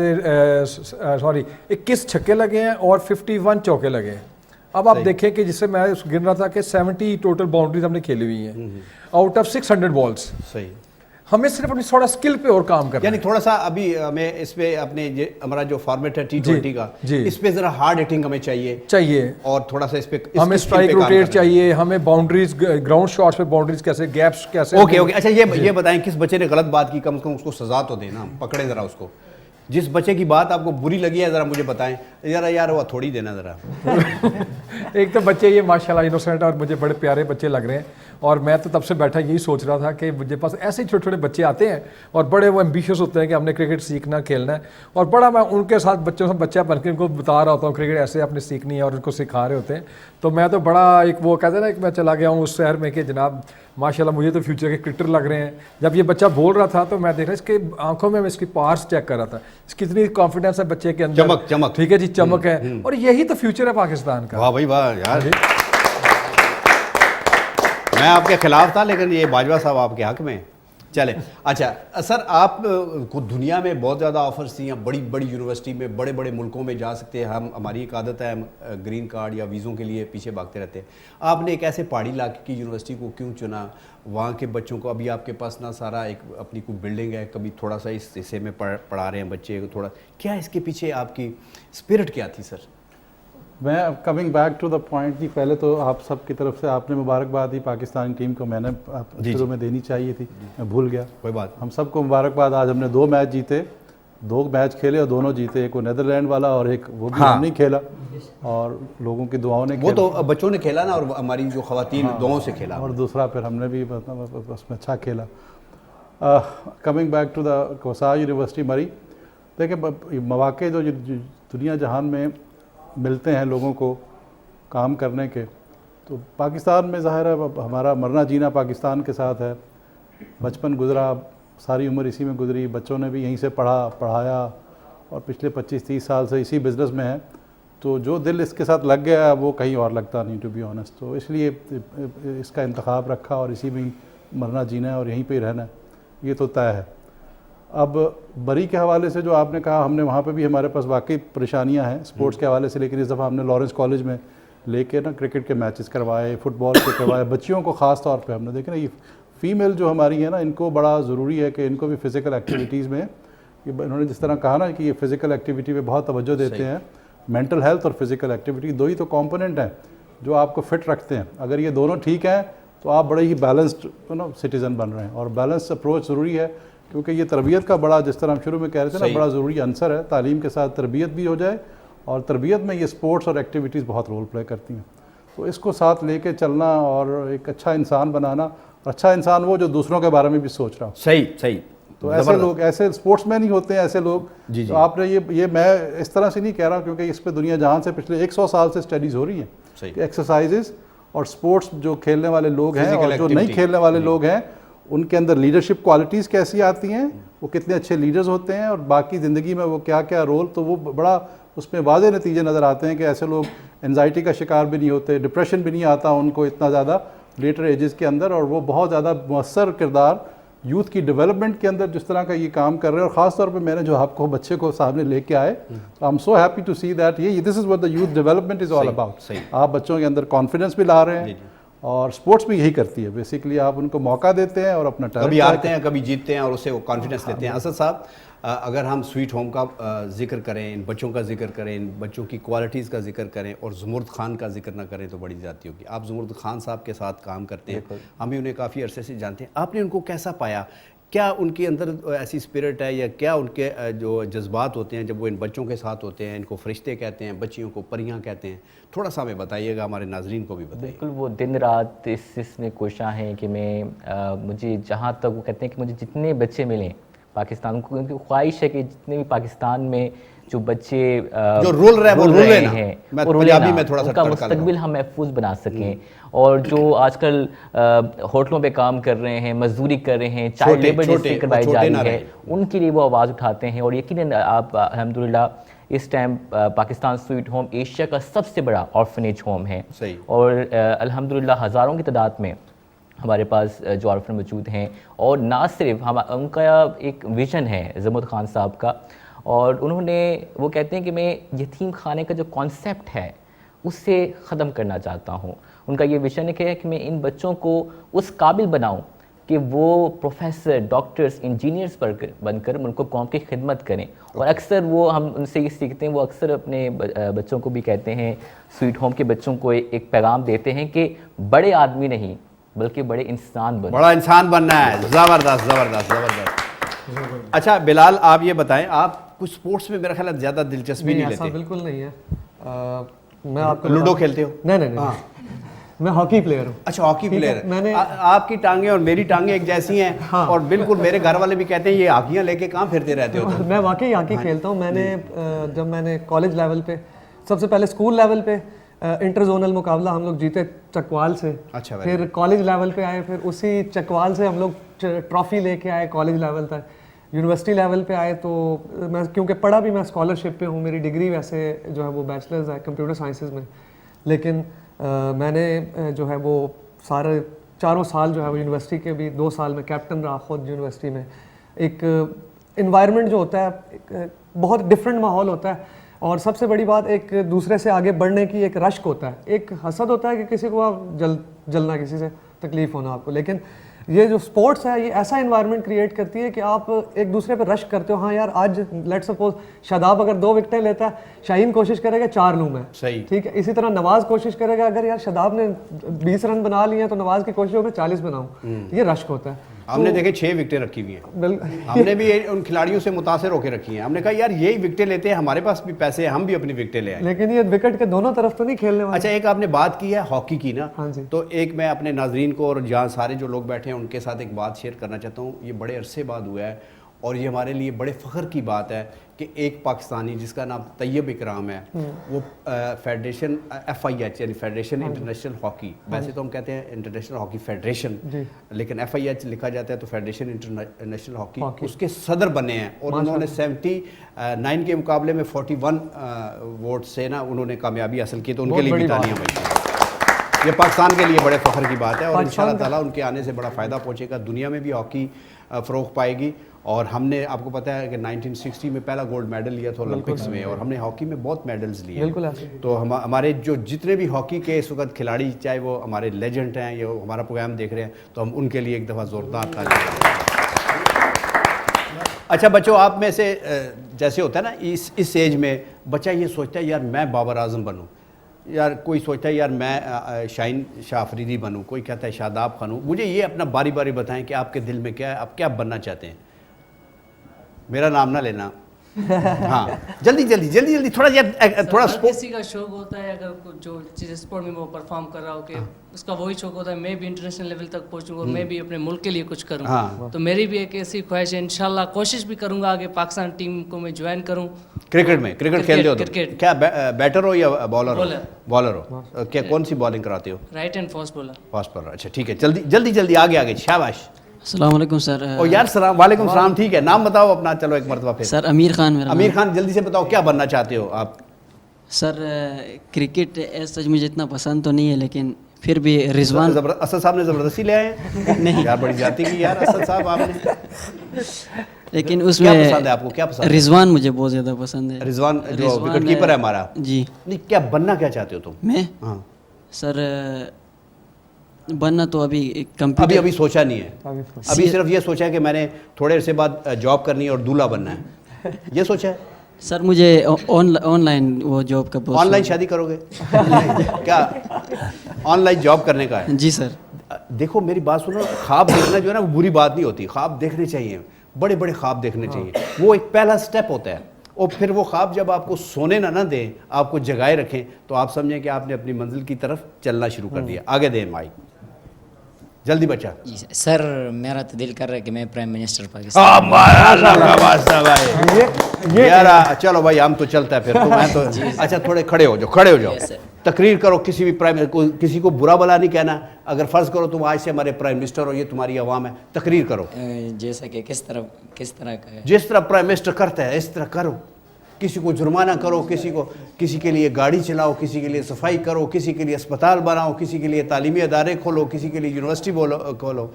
21 छक्के लगे हैं और 51 चौके लगे हैं। अब आप देखें कि जिससे मैं गिन रहा था कि 70 टोटल बाउंड्रीज हमने खेली हुई हैं आउट ऑफ 600 बॉल्स। सही। हमें सिर्फ अपनी थोड़ा स्किल पे और काम करना यानी थोड़ा सा अभी हमें इस पे अपने हमारा जो फॉर्मेट है T20 का, इस पे जरा हार्ड हिटिंग हमें चाहिए और थोड़ा सा इस पे हमें स्ट्राइक रोटेट चाहिए, हमें बाउंड्रीज, ग्राउंड शॉट्स पे बाउंड्रीज कैसे, गैप्स कैसे। ओके। अच्छा, ये बताएं किस बच्चे ने गलत बात की, कम से कम उसको सजा तो देना, पकड़े जरा उसको। जिस बच्चे की बात आपको बुरी लगी है जरा मुझे बताएं जरा, यार वो थोड़ी देना जरा। एक तो बच्चे ये माशाल्लाह इनोसेंट और मुझे बड़े प्यारे बच्चे लग रहे हैं, और मैं तो तब से बैठा यही सोच रहा था कि मुझे पास ऐसे ही छोटे छोटे बच्चे आते हैं और बड़े वो एम्बिशियस होते हैं कि हमने क्रिकेट सीखना, खेलना है, और बड़ा मैं उनके साथ बच्चों से बच्चा बन के उनको बता रहा होता हूँ क्रिकेट ऐसे आपने सीखनी है और उनको सिखा रहे होते हैं। तो मैं तो बड़ा एक वो कहते हैं ना कि मैं चला गया हूँ उस शहर में कि जनाब माशाल्लाह मुझे तो फ्यूचर के क्रिकेटर लग रहे हैं। जब ये बच्चा बोल रहा था तो मैं देख रहा इसके आंखों में मैं इसकी पावर्स चेक कर रहा था, कितनी कॉन्फिडेंस है बच्चे के अंदर, चमक। ठीक है जी, चमक है, और यही तो फ्यूचर है पाकिस्तान का। वाह भाई वाह यार, मैं आपके खिलाफ था लेकिन ये बाजवा साहब आपके हक में। चले, अच्छा सर, आप को दुनिया में बहुत ज़्यादा ऑफर्स थी, बड़ी बड़ी यूनिवर्सिटी में, बड़े बड़े मुल्कों में जा सकते हैं हम, हमारी एक आदत है हम ग्रीन कार्ड या वीज़ों के लिए पीछे भागते रहते हैं। आपने एक ऐसे पहाड़ी इलाके की यूनिवर्सिटी को क्यों चुना? वहाँ के बच्चों को, अभी आपके पास ना सारा एक अपनी कोई बिल्डिंग है, कभी थोड़ा सा इस हिस्से में पढ़ा रहे हैं बच्चे को, थोड़ा क्या इसके पीछे आपकी स्पिरिट क्या थी सर? मैं coming back to the point जी, पहले तो आप सब की तरफ से आपने मुबारकबाद दी पाकिस्तानी टीम को, मैंने शुरू में देनी चाहिए थी, मैं भूल गया, कोई बात। हम सबको मुबारकबाद। आज हमने 2 मैच जीते, 2 मैच खेले और दोनों जीते, एक वो नेदरलैंड वाला और एक वो भी हम नहीं खेला, और लोगों की दुआओं ने वो तो बच्चों ने खेला ना, और हमारी जो खवातीन दुआओं से खेला, और दूसरा फिर हमने भी उसमें अच्छा खेला। कमिंग बैक टू द कोसा यूनिवर्सिटी मरी, देखिए मौके जो दुनिया जहान में मिलते हैं लोगों को काम करने के, तो पाकिस्तान में ज़ाहिर है हमारा मरना जीना पाकिस्तान के साथ है। बचपन गुजरा, सारी उम्र इसी में गुजरी, बच्चों ने भी यहीं से पढ़ाया और पिछले 25-30 साल से इसी बिज़नेस में है, तो जो दिल इसके साथ लग गया वो कहीं और लगता नहीं, टू बी ऑनेस्ट। तो इसलिए इसका इंतखाब रखा और इसी में मरना जीना है और यहीं पे रहना है, ये तो तय है। अब बरी के हवाले से जो आपने कहा, हमने वहाँ पे भी हमारे पास वाकई परेशानियाँ हैं स्पोर्ट्स के हवाले से, लेकिन इस दफ़ा हमने लॉरेंस कॉलेज में लेके ना क्रिकेट के मैचेस करवाए, फुटबॉल के करवाए, बच्चियों को ख़ास तौर पे हमने देखा ना, ये फ़ीमेल जो हमारी है ना, इनको बड़ा ज़रूरी है कि इनको भी फ़िज़िकल एक्टिविटीज़ में, इन्होंने जिस तरह कहा ना कि ये फ़िज़िकल एक्टिविटी पे बहुत तवज्जो देते हैं। मेंटल हेल्थ और फिज़िकल एक्टिविटी 2 ही तो कॉम्पोनेंट हैं जो आपको फ़िट रखते हैं। अगर ये दोनों ठीक हैं तो आप बड़े ही बैलेंस्ड सिटीज़न बन रहे हैं, और बैलेंस अप्रोच ज़रूरी है, क्योंकि ये तरबियत का बड़ा, जिस तरह हम शुरू में कह रहे थे ना, बड़ा ज़रूरी अंसर है। तालीम के साथ तरबियत भी हो जाए, और तरबियत में ये स्पोर्ट्स और एक्टिविटीज़ बहुत रोल प्ले करती हैं, तो इसको साथ लेके चलना और एक अच्छा इंसान बनाना। अच्छा इंसान वो जो दूसरों के बारे में भी सोच रहा हो। सही। तो ऐसे लोग, ऐसे स्पोर्ट्समैन ही होते हैं ऐसे लोग। तो आपने ये मैं इस तरह से नहीं कह रहा, क्योंकि इस पे दुनिया जहान से पिछले 100 साल से स्टडीज़ हो रही हैं कि एक्सरसाइजेज और स्पोर्ट्स जो खेलने वाले लोग हैं और जो नहीं खेलने वाले लोग हैं, उनके अंदर लीडरशिप क्वालिटीज़ कैसी आती हैं, वो कितने अच्छे लीडर्स होते हैं, और बाकी ज़िंदगी में वो क्या क्या रोल, तो वो बड़ा उसमें वाज़े नतीजे नज़र आते हैं कि ऐसे लोग एनजाइटी का शिकार भी नहीं होते, डिप्रेशन भी नहीं आता उनको इतना ज़्यादा लेटर एजेस के अंदर, और वो बहुत ज़्यादा मौसर किरदार यूथ की डेवलपमेंट के अंदर जिस तरह का ये काम कर रहे हैं। और ख़ास तौर पे मैंने जो आपको बच्चे को सामने लेके आए, I am so happy to see that ये this is what the youth development is all about. आप बच्चों के अंदर कॉन्फिडेंस भी ला रहे हैं, और स्पोर्ट्स भी यही करती है बेसिकली, आप उनको मौका देते हैं और अपना कभी हारते हैं कभी जीतते हैं और उससे वो कॉन्फिडेंस लेते हैं। असद साहब, अगर हम स्वीट होम का जिक्र करें, इन बच्चों का जिक्र करें, इन बच्चों की क्वालिटीज़ का जिक्र करें और ज़ुमुर्द खान का जिक्र ना करें तो बड़ी ज़्यादती होगी। आप ज़ुमुर्द खान साहब के साथ काम करते हैं, हम भी उन्हें काफ़ी अरसे से जानते हैं। आपने उनको कैसा पाया? क्या उनके अंदर ऐसी स्पिरिट है या क्या उनके जो जज्बात होते हैं जब वो इन बच्चों के साथ होते हैं? इनको फरिश्ते कहते हैं, बच्चियों को परियां कहते हैं, थोड़ा सा हमें बताइएगा, हमारे नाजरीन को भी बताइए। बिल्कुल, वो दिन रात इसमें कोशिश हैं कि मैं मुझे जहाँ तक वो कहते हैं कि मुझे जितने बच्चे मिलें पाकिस्तान को, उनकी ख्वाहिश है कि जितने भी पाकिस्तान में जो बच्चे जो रोल रहे हैं, मैं पंजाबी में थोड़ा सा उनका मुस्तकबिल हम महफूज बना सकें, और जो आजकल होटलों पे काम कर रहे हैं, मजदूरी कर रहे हैं, चाइल्ड लेबर जिससे करवाई जा रही है, उनके लिए वो आवाज़ उठाते हैं। और यकीनन आप अल्हम्दुलिल्लाह इस time Pakistan sweet home Asia का सबसे बड़ा ऑर्फनेज होम है, और अल्हम्दुलिल्लाह हज़ारों की तादाद में हमारे पास जो ऑर्फन मौजूद हैं। और ना सिर्फ हम उनका एक विज़न है ज़मुर्द खान साहब का, और उन्होंने वो कहते हैं कि मैं यतीम खाने का जो कॉन्सेप्ट है उससे ख़त्म करना चाहता हूँ। उनका ये विज़न है कि मैं इन बच्चों को उस काबिल बनाऊँ कि वो प्रोफेसर, डॉक्टर्स, इंजीनियर्स बनकर उनको कौम की खिदमत करें। और अक्सर वो हम उनसे ये सीखते हैं, वो अक्सर अपने बच्चों को भी कहते हैं, स्वीट होम के बच्चों को एक पैगाम देते हैं कि बड़े आदमी नहीं बल्कि बड़े इंसान बनो, बड़ा इंसान बनना है। ज़बरदस्त ज़बरदस्त ज़बरदस्त। अच्छा बिलाल, आप ये बताएं, आप कुछ स्पोर्ट्स में मेरा ख्याल है ज़्यादा दिलचस्पी नहीं लेते? बिल्कुल नहीं है। मैं आपको लूडो खेलते हो? नहीं, मैं हॉकी प्लेयर हूँ। अच्छा, हॉकी प्लेयर। मैंने आपकी टांगें और मेरी टांगें एक जैसी हैं। हाँ। और बिल्कुल मेरे घर वाले भी कहते हैं ये हाकियाँ लेके कहाँ फिरते रहते हो? मैं वाकई हॉकी खेलता हूँ। जब मैंने कॉलेज लेवल पे, सबसे पहले स्कूल लेवल पे इंटर जोनल मुकाबला हम लोग जीते चकवाल से। अच्छा। फिर कॉलेज लेवल पे आए, फिर उसी चकवाल से हम लोग ट्रॉफी लेके आए कॉलेज लेवल तक। यूनिवर्सिटी लेवल पे आए तो मैं, क्योंकि पढ़ा भी मैं स्कॉलरशिप पे हूँ, मेरी डिग्री वैसे जो है वो बैचलर्स है कंप्यूटर साइंसेज में, लेकिन मैंने जो है वो सारे 4 साल जो है वो यूनिवर्सिटी के भी 2 साल में कैप्टन रहा खुद यूनिवर्सिटी में। एक इन्वायरमेंट जो होता है, एक बहुत डिफरेंट माहौल होता है, और सबसे बड़ी बात एक दूसरे से आगे बढ़ने की एक रश्क होता है। एक हसद होता है कि किसी को आप जलना, किसी से तकलीफ़ होना आपको, लेकिन ये जो स्पोर्ट्स है ये ऐसा एनवायरनमेंट क्रिएट करती है कि आप एक दूसरे पे रश करते हो। हाँ यार, आज लेट्स सपोज शादाब अगर 2 विकेटें लेता है, शाहीन कोशिश करेगा 4 लूँ मैं, सही, ठीक है। इसी तरह नवाज कोशिश करेगा, अगर यार शादाब ने 20 रन बना लिए हैं तो नवाज की कोशिश हो मैं 40 बनाऊँ। ये रश्क होता है। हमने देखे 6 विकेटें रखी हुई हैं, हमने भी उन खिलाड़ियों से मुतासिर होकर रखी हैं। हमने कहा यार यही विकेटें लेते हैं, हमारे पास भी पैसे हैं, हम भी अपनी विकेटें ले आए। लेकिन ये विकेट के दोनों तरफ तो नहीं खेलने वाले। अच्छा, एक आपने बात की है हॉकी की ना, हाँ जी। तो एक मैं अपने नाजरीन को और जहाँ सारे जो लोग बैठे हैं उनके साथ एक बात शेयर करना चाहता हूँ। ये बड़े अरसे बाद हुआ है और ये हमारे लिए बड़े फ़ख्र की बात है कि एक पाकिस्तानी जिसका नाम तैयब इकराम है, वो फेडरेशन FIH यानी फेडरेशन इंटरनेशनल हॉकी, वैसे तो हम कहते हैं इंटरनेशनल हॉकी फेडरेशन, लेकिन FIH लिखा जाता है तो फेडरेशन इंटरनेशनल हॉकी, उसके सदर बने हैं। और उन्होंने 79 के मुकाबले में 41 वोट से ना उन्होंने कामयाबी हासिल की, तो उनके लिए भी तालियां बजाएं। ये पाकिस्तान के लिए बड़े फ़ख्र की बात है और इंशाअल्लाह ताला उनके आने से बड़ा फ़ायदा पहुँचेगा, दुनिया में भी हॉकी फ़रोग़ पाएगी। और हमने, आपको पता है कि 1960 में पहला गोल्ड मेडल लिया था ओलंपिक्स में, और हमने हॉकी में बहुत मेडल्स लिए। तो हमारे जो जितने भी हॉकी के इस वक्त खिलाड़ी, चाहे वो हमारे लेजेंड हैं या हमारा प्रोग्राम देख रहे हैं, तो हम उनके लिए एक दफ़ा ज़ोरदार तालियां। अच्छा बच्चों, आप में से जैसे होता है ना, इस एज में बच्चा ये सोचता है यार मैं बाबर आजम बनूँ, यार कोई सोचता है यार मैं शाहीन शाह अफरीदी बनूँ, कोई कहता है शादाब खान हूँ। मुझे ये अपना बारी बारी बताएं कि आपके दिल में क्या है, आप क्या बनना चाहते हैं? मेरा नाम ना लेना। हाँ, जल्दी जल्दी जल्दी जल्दी, थोड़ा यार थोड़ा किसी का शौक होता है अगर जो चीज़ स्पोर्ट में वो परफॉर्म कर रहा हो कि उसका वही शौक होता है मैं भी इंटरनेशनल लेवल तक पहुंचूं और मैं भी अपने मुल्क के लिए कुछ करूं। हाँ। तो मेरी भी एक ऐसी ख्वाहिश है, इंशाल्लाह कोशिश भी करूंगा आगे पाकिस्तान टीम को मैं ज्वाइन करूं। क्रिकेट में क्रिकेट खेलते हो? क्रिकेट क्या बैटर हो या बॉलर हो? बॉलर हो। क्या कौन सी बॉलिंग कराते हो? Right hand fast bowler. Fast bowler, अच्छा ठीक है, जल्दी जल्दी जल्दी आगे आगे, शाबाश। अस्सलाम वालेकुम सर। ओ यार सलाम वालेकुम सलाम, ठीक है, नाम बताओ अपना, चलो एक मरतबा फिर। सर अमीर खान मेरा। अमीर खान, जल्दी से बताओ क्या बनना चाहते हो आप? सर क्रिकेट सच मुझे इतना पसंद तो नहीं है, लेकिन फिर भी रिजवान असद साहब ने ज़बरदस्ती ले आए हैं? नहीं यार, बड़ी जाती की यार असद साहब आपने। लेकिन क्या उसमें पसंद है आपको, क्या पसंद है? रिजवान मुझे बहुत ज़्यादा पसंद है। रिजवान जो विकेट कीपर है हमारा जी। नहीं, क्या बनना क्या चाहते हो तुम? मैं हाँ सर बनना तो अभी अभी सोचा नहीं है, अभी सिर्फ ये सोचा है कि मैंने थोड़े अरसे बाद जॉब करनी है और दूल्हा बनना है, ये सोचा है? सर मुझे ऑनलाइन वो जॉब का बहुत ऑनलाइन शादी करोगे? क्या ऑनलाइन जॉब करने का है? जी सर। देखो मेरी बात सुनो, ख्वाब देखना जो है ना वो बुरी बात नहीं होती, ख्वाब देखने चाहिए, बड़े बड़े ख्वाब देखने चाहिए, वो एक पहला स्टेप होता है। और फिर वो ख्वाब जब आपको सोने ना दें, आपको जगाए रखें, तो आप समझें कि आपने अपनी मंजिल की तरफ चलना शुरू कर दिया। आगे दें माइक, जल्दी बच्चा। सर मेरा तो दिल कर रहा है कि मैं प्राइम मिनिस्टर पाकिस्तान यार, चलो भाई हम तो चलता है फिर तो मैं तो अच्छा थोड़े खड़े हो जाओ, तकरीर करो, किसी भी किसी को बुरा भला नहीं कहना। अगर फ़र्ज़ करो तुम आज से हमारे प्राइम मिनिस्टर हो, ये तुम्हारी आवाम है, तकरीर करो जैसा कि किस तरह का है, जिस तरह प्राइम मिनिस्टर करता है इस तरह करो। किसी को जुर्माना करो, किसी के लिए गाड़ी चलाओ, किसी के लिए सफाई करो, किसी के लिए अस्पताल बनाओ, किसी के लिए तालीमी अदारे खोलो, किसी के लिए यूनिवर्सिटी खोलो।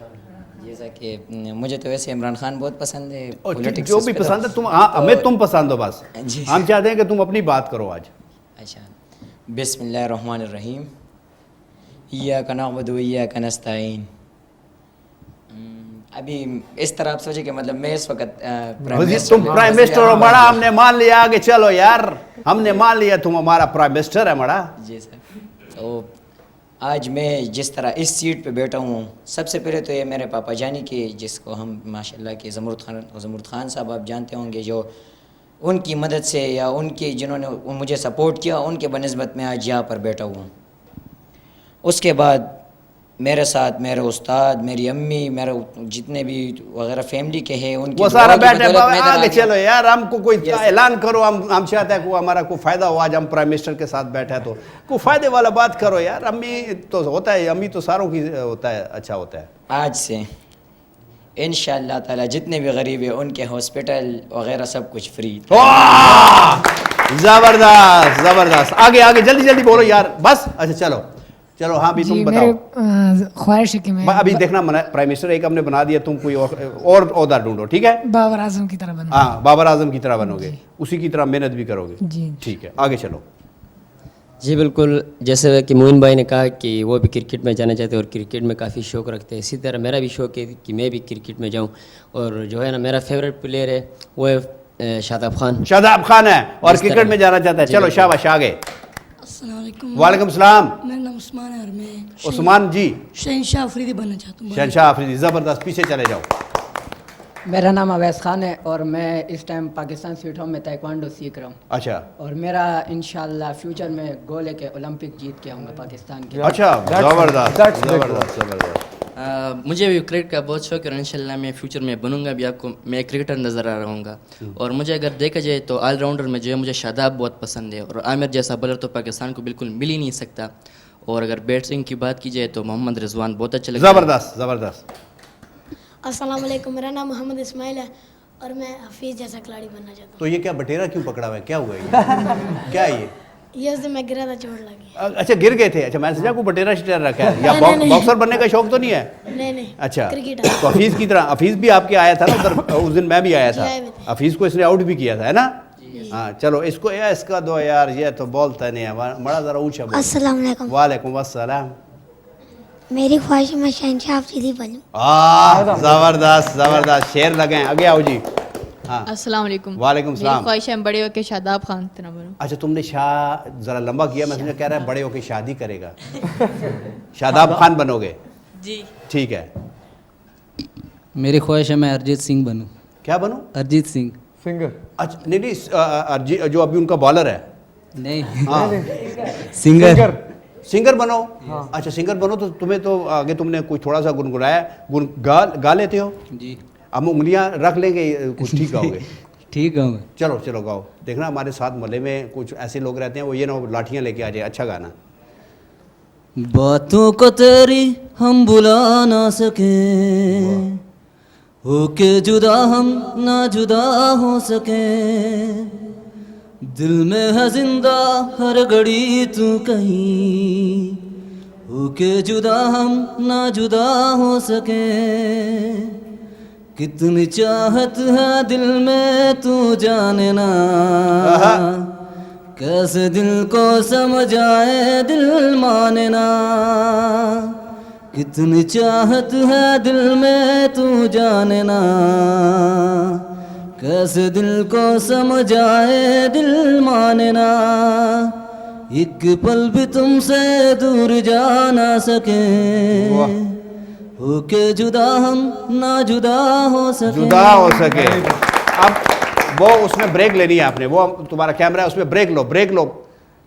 जैसा कि मुझे तो वैसे इमरान खान बहुत पसंद है, जो भी पसंद है तुम, हाँ हमें तुम पसंद हो, बस हम चाहते हैं कि तुम अपनी बात करो आज। अच्छा, बिस्मिल्लाहिर्रहमानिर्रहीम, इय्याका नअबुदु व इय्याका नस्तईन। अभी इस तरह आप सोचे कि मतलब मैं इस वक्त तुम प्राइम मिनिस्टर हो बड़ा, हमने मान लिया, आगे चलो यार, हमने मान लिया तुम हमारा प्राइम मिनिस्टर है बड़ा। जी सर। तो आज मैं जिस तरह इस सीट पे बैठा हूँ, सबसे पहले तो ये मेरे पापा जानी कि जिसको हम माशाल्लाह के ज़मरुद खान साहब आप जानते होंगे, जो उनकी मदद से या उनकी जिन्होंने मुझे सपोर्ट किया, उनके बनस्बत में आज यहाँ पर बैठा हूँ। उसके बाद मेरे साथ मेरे उस्ताद, मेरी अम्मी, मेरे जितने भी वगैरह फैमिली के हैं, उनकी वो सारा बैठे। आगे चलो यार, हमको कोई ऐलान करो, हम चाहते हैं को हमारा कोई फ़ायदा हो, आज हम प्राइम मिनिस्टर के साथ बैठे हैं तो कोई फ़ायदे वाला बात करो यार। अम्मी तो होता है, अम्मी तो सारों की होता है, अच्छा होता है। आज से इंशाअल्लाह ताला जितने भी गरीब है उनके हॉस्पिटल वगैरह सब कुछ फ्री। ज़बरदस्त ज़बरदस्त, आगे जल्दी बोलो यार, बस। अच्छा चलो हाँ भी तुम बताओ। ख्वाहिश है कि मैं अभी देखना प्राइम मिनिस्टर एक हमने बना दिया, तुम कोई और ओहदा ढूंढो, ठीक है? बाबर आजम की तरह बनो। हाँ, बाबर आजम की तरह बनोगे, उसी की तरह मेहनत भी करोगे जी, ठीक है। आगे चलो जी। बिल्कुल, जैसे कि मोइन भाई ने कहा कि वो भी क्रिकेट में जाना चाहते हैं और क्रिकेट में काफ़ी शौक़ रखते हैं, इसी तरह मेरा भी शौक़ है कि मैं भी क्रिकेट में जाऊँ। और जो है ना, मेरा फेवरेट प्लेयर है वो है शादाब खान है और क्रिकेट में जाना चाहता है। चलो शाबाश, आगे। वालेकुम सलाम। मेरा नाम उस्मान है और मैं उस्मान जी शहनशाह अफरीदी बनना चाहता हूँ। शहनशाह अफरीदी, ज़बरदस्त, पीछे चले जाओ। मेरा नाम अवैस खान है और मैं इस टाइम पाकिस्तान स्वीट होम में ताइक्वांडो सीख रहा हूँ। अच्छा। और मेरा इंशाल्लाह फ्यूचर में गोल है कि ओलंपिक जीत के आऊँगा पाकिस्तान के। अच्छा, ज़बरदस्त। मुझे भी क्रिकेट का बहुत शौक है और इंशाल्लाह मैं फ्यूचर में बनूंगा भी, आपको मैं क्रिकेटर नज़र आ रहूँगा। और मुझे अगर देखा जाए तो ऑलराउंडर में जो है मुझे शादाब बहुत पसंद है, और आमिर जैसा बॉलर तो पाकिस्तान को बिल्कुल मिल ही नहीं सकता। और अगर बैट्समैन की बात की जाए तो मोहम्मद रिजवान बहुत अच्छा लगता है। ज़बरदस्त। अस्सलाम वालेकुम, मेरा नाम मोहम्मद इस्माइल है और मैं हफीज़ जैसा खिलाड़ी बनना चाहता हूँ। तो ये क्या बटेरा क्यों पकड़ा हुआ है, क्या हुआ ये? क्या है ये उससे मैं गिरा था, चोट लगी। अच्छा, गिर गए थे। अच्छा, मैंने सोचा को बटेरा शटेरा रखा है, या बॉक्सर बनने का शौक तो नहीं है? नहीं। अच्छा, क्रिकेट। तो हफीज़ की तरह, हफीज़ भी आपके आया था ना उधर, उस दिन मैं भी आया था, हफीज़ को इसने आउट भी किया था, है ना? हाँ चलो, इसको इसका दो यार, ये तो बोलता नहीं है, बड़ा ज़रा ऊँचा बोलो। अस्सलाम वालेकुम। वालेकुम अस्सलाम। मेरी ख्वाहिश है मैं शहनशाह अफरीदी बनूं। ज़बरदस्त, शेर लगे। आगे आओ जी। हाँ, अस्सलाम वालेकुम। वालेकुम सलाम। मेरी ख्वाहिश है बड़े होकर शादाब खान तरह बनूं। अच्छा, तुमने शाह ज़रा लंबा किया, मैं समझा कह रहा है बड़े होके शादी करेगा। शादाब खान बनोगे? जी ठीक है। मेरी ख्वाहिश है मैं अरिजीत सिंह बनूं। क्या बनूं? अरिजीत सिंह सिंगर। अच्छा, नहीं, जो अभी उनका बॉलर है। नहीं, हाँ सिंगर बनो। हाँ। अच्छा, सिंगर बनो तो तुम्हें तो आगे तुमने कुछ थोड़ा सा गुनगुनाया, गा लेते हो जी? हम उंगलियां रख लेंगे, कुछ ठीक गाओगे? ठीक गाऊंगा। चलो गाओ। देखना हमारे साथ मोहल्ले में कुछ ऐसे लोग रहते हैं, वो ये ना लाठियां लेके आ जाए। अच्छा गाना। बातों को तेरी हम बुला ना सके, होके जुदा हम ना जुदा हो सके, दिल में है जिंदा हर घड़ी तू कहीं, होके जुदा हम ना जुदा हो सके। कितनी चाहत है दिल में तू जाने ना, कैसे दिल को समझाए दिल माने ना। कितनी चाहत है दिल में तू जाने ना, कैसे दिल को समझाए दिल माने ना। एक पल भी तुमसे दूर जा ना सके, होके जुदा हम ना जुदा हो सके। जुदा हो सके। अब वो उसमें ब्रेक लेनी है आपने, वो तुम्हारा कैमरा है उसमें ब्रेक लो, ब्रेक लो।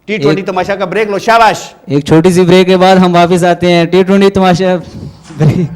T20 तमाशा का ब्रेक लो, शाबाश। एक छोटी सी ब्रेक के बाद हम वापस आते हैं T20 तमाशा ब्रेक।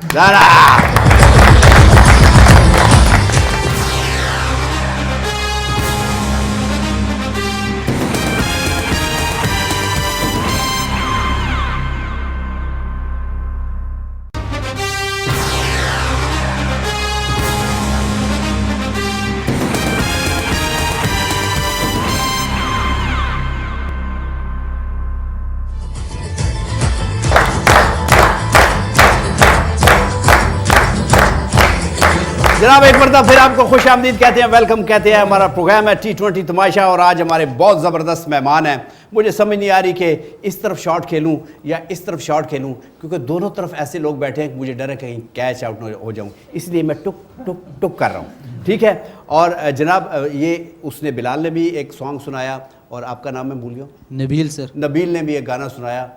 जनाब एक मरतबा फिर आपको खुश आमदीद कहते हैं, वेलकम कहते हैं। हमारा प्रोग्राम है T20 तमाशा और आज हमारे बहुत ज़बरदस्त मेहमान हैं। मुझे समझ नहीं आ रही कि इस तरफ शॉट खेलूं या इस तरफ शॉट खेलूं, क्योंकि दोनों तरफ ऐसे लोग बैठे हैं कि मुझे डर है कहीं कैच आउट हो जाऊं, इसलिए मैं टुक टुक टुक कर रहा हूं। ठीक है। और जनाब ये उसने बिलाल ने भी एक सॉन्ग सुनाया और आपका नाम मैं भूल गया, नबील सर। नबील ने भी एक गाना सुनाया।